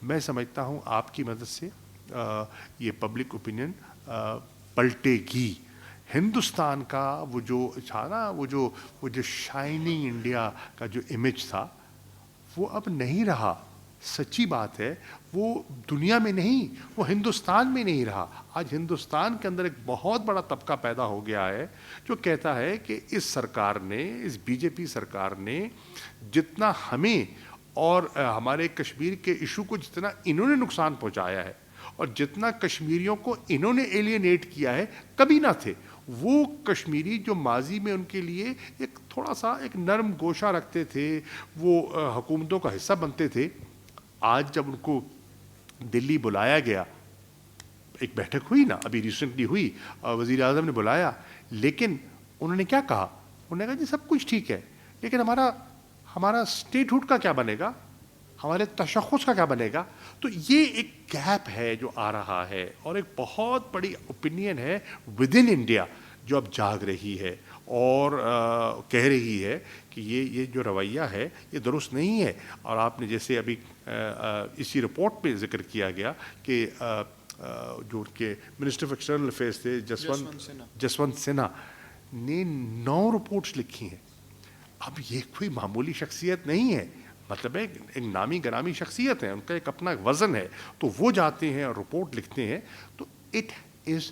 میں سمجھتا ہوں آپ کی مدد سے یہ پبلک اوپینین پلٹے گی. ہندوستان کا وہ جو تھا نا, وہ جو شائننگ انڈیا کا جو امیج تھا, وہ اب نہیں رہا. سچی بات ہے, وہ دنیا میں نہیں, وہ ہندوستان میں نہیں رہا. آج ہندوستان کے اندر ایک بہت بڑا طبقہ پیدا ہو گیا ہے جو کہتا ہے کہ اس سرکار نے, اس بی جے پی سرکار نے جتنا ہمیں اور ہمارے کشمیر کے ایشو کو جتنا انہوں نے نقصان پہنچایا ہے اور جتنا کشمیریوں کو انہوں نے ایلینیٹ کیا ہے, کبھی نہ تھے. وہ کشمیری جو ماضی میں ان کے لیے ایک تھوڑا سا ایک نرم گوشہ رکھتے تھے, وہ حکومتوں کا حصہ بنتے تھے, آج جب ان کو دلی بلایا گیا, ایک بیٹھک ہوئی نا ابھی ریسنٹلی ہوئی, وزیر اعظم نے بلایا, لیکن انہوں نے کیا کہا؟ انہوں نے کہا جی سب کچھ ٹھیک ہے, لیکن ہمارا اسٹیٹ ہوڈ کا کیا بنے گا, ہمارے تشخص کا کیا بنے گا؟ تو یہ ایک گیپ ہے جو آ رہا ہے, اور ایک بہت بڑی اوپینین ہے ود ان انڈیا جو اب جاگ رہی ہے اور کہہ رہی ہے کہ یہ جو رویہ ہے یہ درست نہیں ہے. اور آپ نے جیسے ابھی اسی رپورٹ پہ ذکر کیا گیا کہ جو ان کے منسٹر آف ایکسٹرنل افیئرس تھے جسونت سنہا نے 9 رپورٹس لکھی ہیں. اب یہ کوئی معمولی شخصیت نہیں ہے, مطلب ہے ایک نامی گرامی شخصیت ہے, ان کا ایک اپنا وزن ہے, تو وہ جاتے ہیں اور رپورٹ لکھتے ہیں. تو it is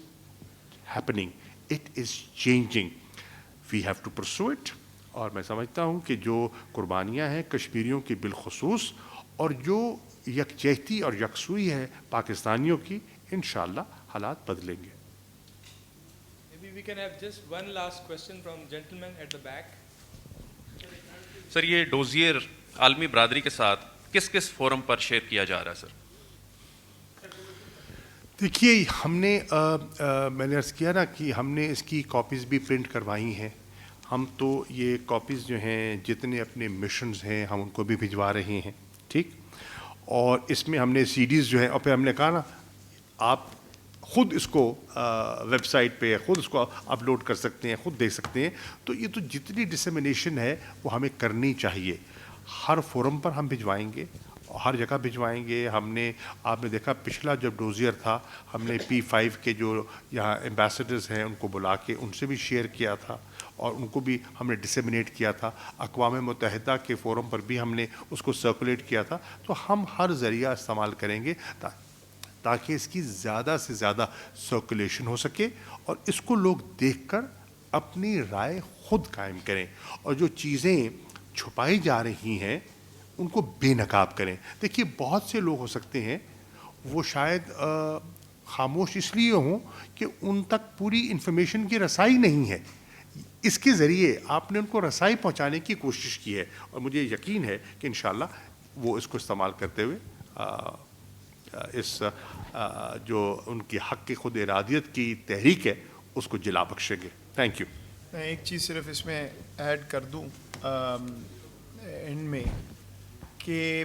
happening, it is changing, we have to pursue it. اور میں سمجھتا ہوں کہ جو قربانیاں ہیں کشمیریوں کی بالخصوص, اور جو یکجہتی اور یکسوئی ہے پاکستانیوں کی, انشاءاللہ حالات بدلیں گے. Maybe we can have just one last question from gentleman at the back. سر, یہ ڈوزیئر عالمی برادری کے ساتھ کس کس فورم پر شیئر کیا جا رہا ہے سر؟ دیکھیے, ہم نے میں نے عرض کیا نا کہ ہم نے اس کی کاپیز بھی پرنٹ کروائی ہیں. ہم تو یہ کاپیز جو ہیں جتنے اپنے مشنز ہیں ہم ان کو بھی بھجوا رہے ہیں, ٹھیک. اور اس میں ہم نے سی ڈیز جو ہیں, اور پھر ہم نے کہا نا آپ خود اس کو ویب سائٹ پہ خود اس کو اپلوڈ کر سکتے ہیں, خود دیکھ سکتے ہیں. تو یہ تو جتنی ڈسیمینیشن ہے وہ ہمیں کرنی چاہیے. ہر فورم پر ہم بھجوائیں گے, ہر جگہ بھجوائیں گے. ہم نے آپ نے دیکھا پچھلا جب ڈوزیئر تھا ہم نے P5 کے جو یہاں ایمبیسڈرز ہیں ان کو بلا کے ان سے بھی شیئر کیا تھا اور ان کو بھی ہم نے ڈسیمنیٹ کیا تھا. اقوام متحدہ کے فورم پر بھی ہم نے اس کو سرکولیٹ کیا تھا. تو ہم ہر ذریعہ استعمال کریں گے تاکہ اس کی زیادہ سے زیادہ سرکولیشن ہو سکے اور اس کو لوگ دیکھ کر اپنی رائے خود قائم کریں اور جو چیزیں چھپائی جا رہی ہیں ان کو بے نقاب کریں. دیکھیے بہت سے لوگ ہو سکتے ہیں وہ شاید خاموش اس لیے ہوں کہ ان تک پوری انفارمیشن کی رسائی نہیں ہے. اس کے ذریعے آپ نے ان کو رسائی پہنچانے کی کوشش کی ہے اور مجھے یقین ہے کہ انشاءاللہ وہ اس کو استعمال کرتے ہوئے اس جو ان کی حق کی خود ارادیت کی تحریک ہے اس کو جلا بخشیں گے. Thank you. میں ایک چیز صرف اس میں ایڈ کر دوں اینڈ میں کہ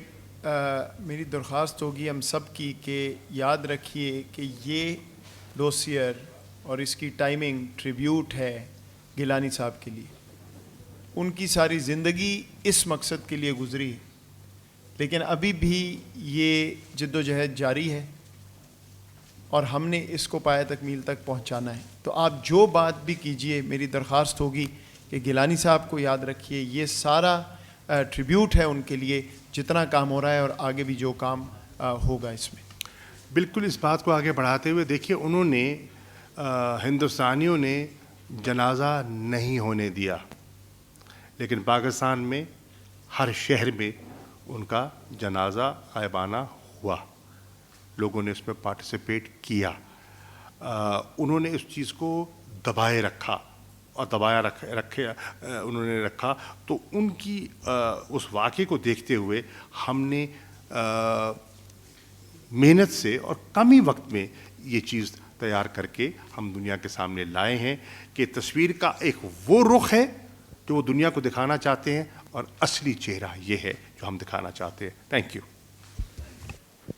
میری درخواست ہوگی ہم سب کی کہ یاد رکھیے کہ یہ ڈوسیئر اور اس کی ٹائمنگ ٹریبیوٹ ہے گیلانی صاحب کے لیے. ان کی ساری زندگی اس مقصد کے لیے گزری لیکن ابھی بھی یہ جد و جہد جاری ہے اور ہم نے اس کو پایہ تکمیل تک پہنچانا ہے. تو آپ جو بات بھی کیجئے میری درخواست ہوگی کہ گیلانی صاحب کو یاد رکھیے. یہ سارا ٹریبیوٹ ہے ان کے لیے جتنا کام ہو رہا ہے اور آگے بھی جو کام ہوگا اس میں. بالکل اس بات کو آگے بڑھاتے ہوئے دیکھیے انہوں نے ہندوستانیوں نے جنازہ نہیں ہونے دیا لیکن پاکستان میں ہر شہر میں ان کا جنازہ غائبانہ ہوا. لوگوں نے اس میں پارٹیسپیٹ کیا. انہوں نے اس چیز کو دبائے رکھا اور دبایا رکھے انہوں نے رکھا. تو ان کی اس واقعے کو دیکھتے ہوئے ہم نے محنت سے اور کم ہی وقت میں یہ چیز تیار کر کے ہم دنیا کے سامنے لائے ہیں کہ تصویر کا ایک وہ رخ ہے جو وہ دنیا کو دکھانا چاہتے ہیں اور اصلی چہرہ یہ ہے جو ہم دکھانا چاہتے ہیں. Thank you.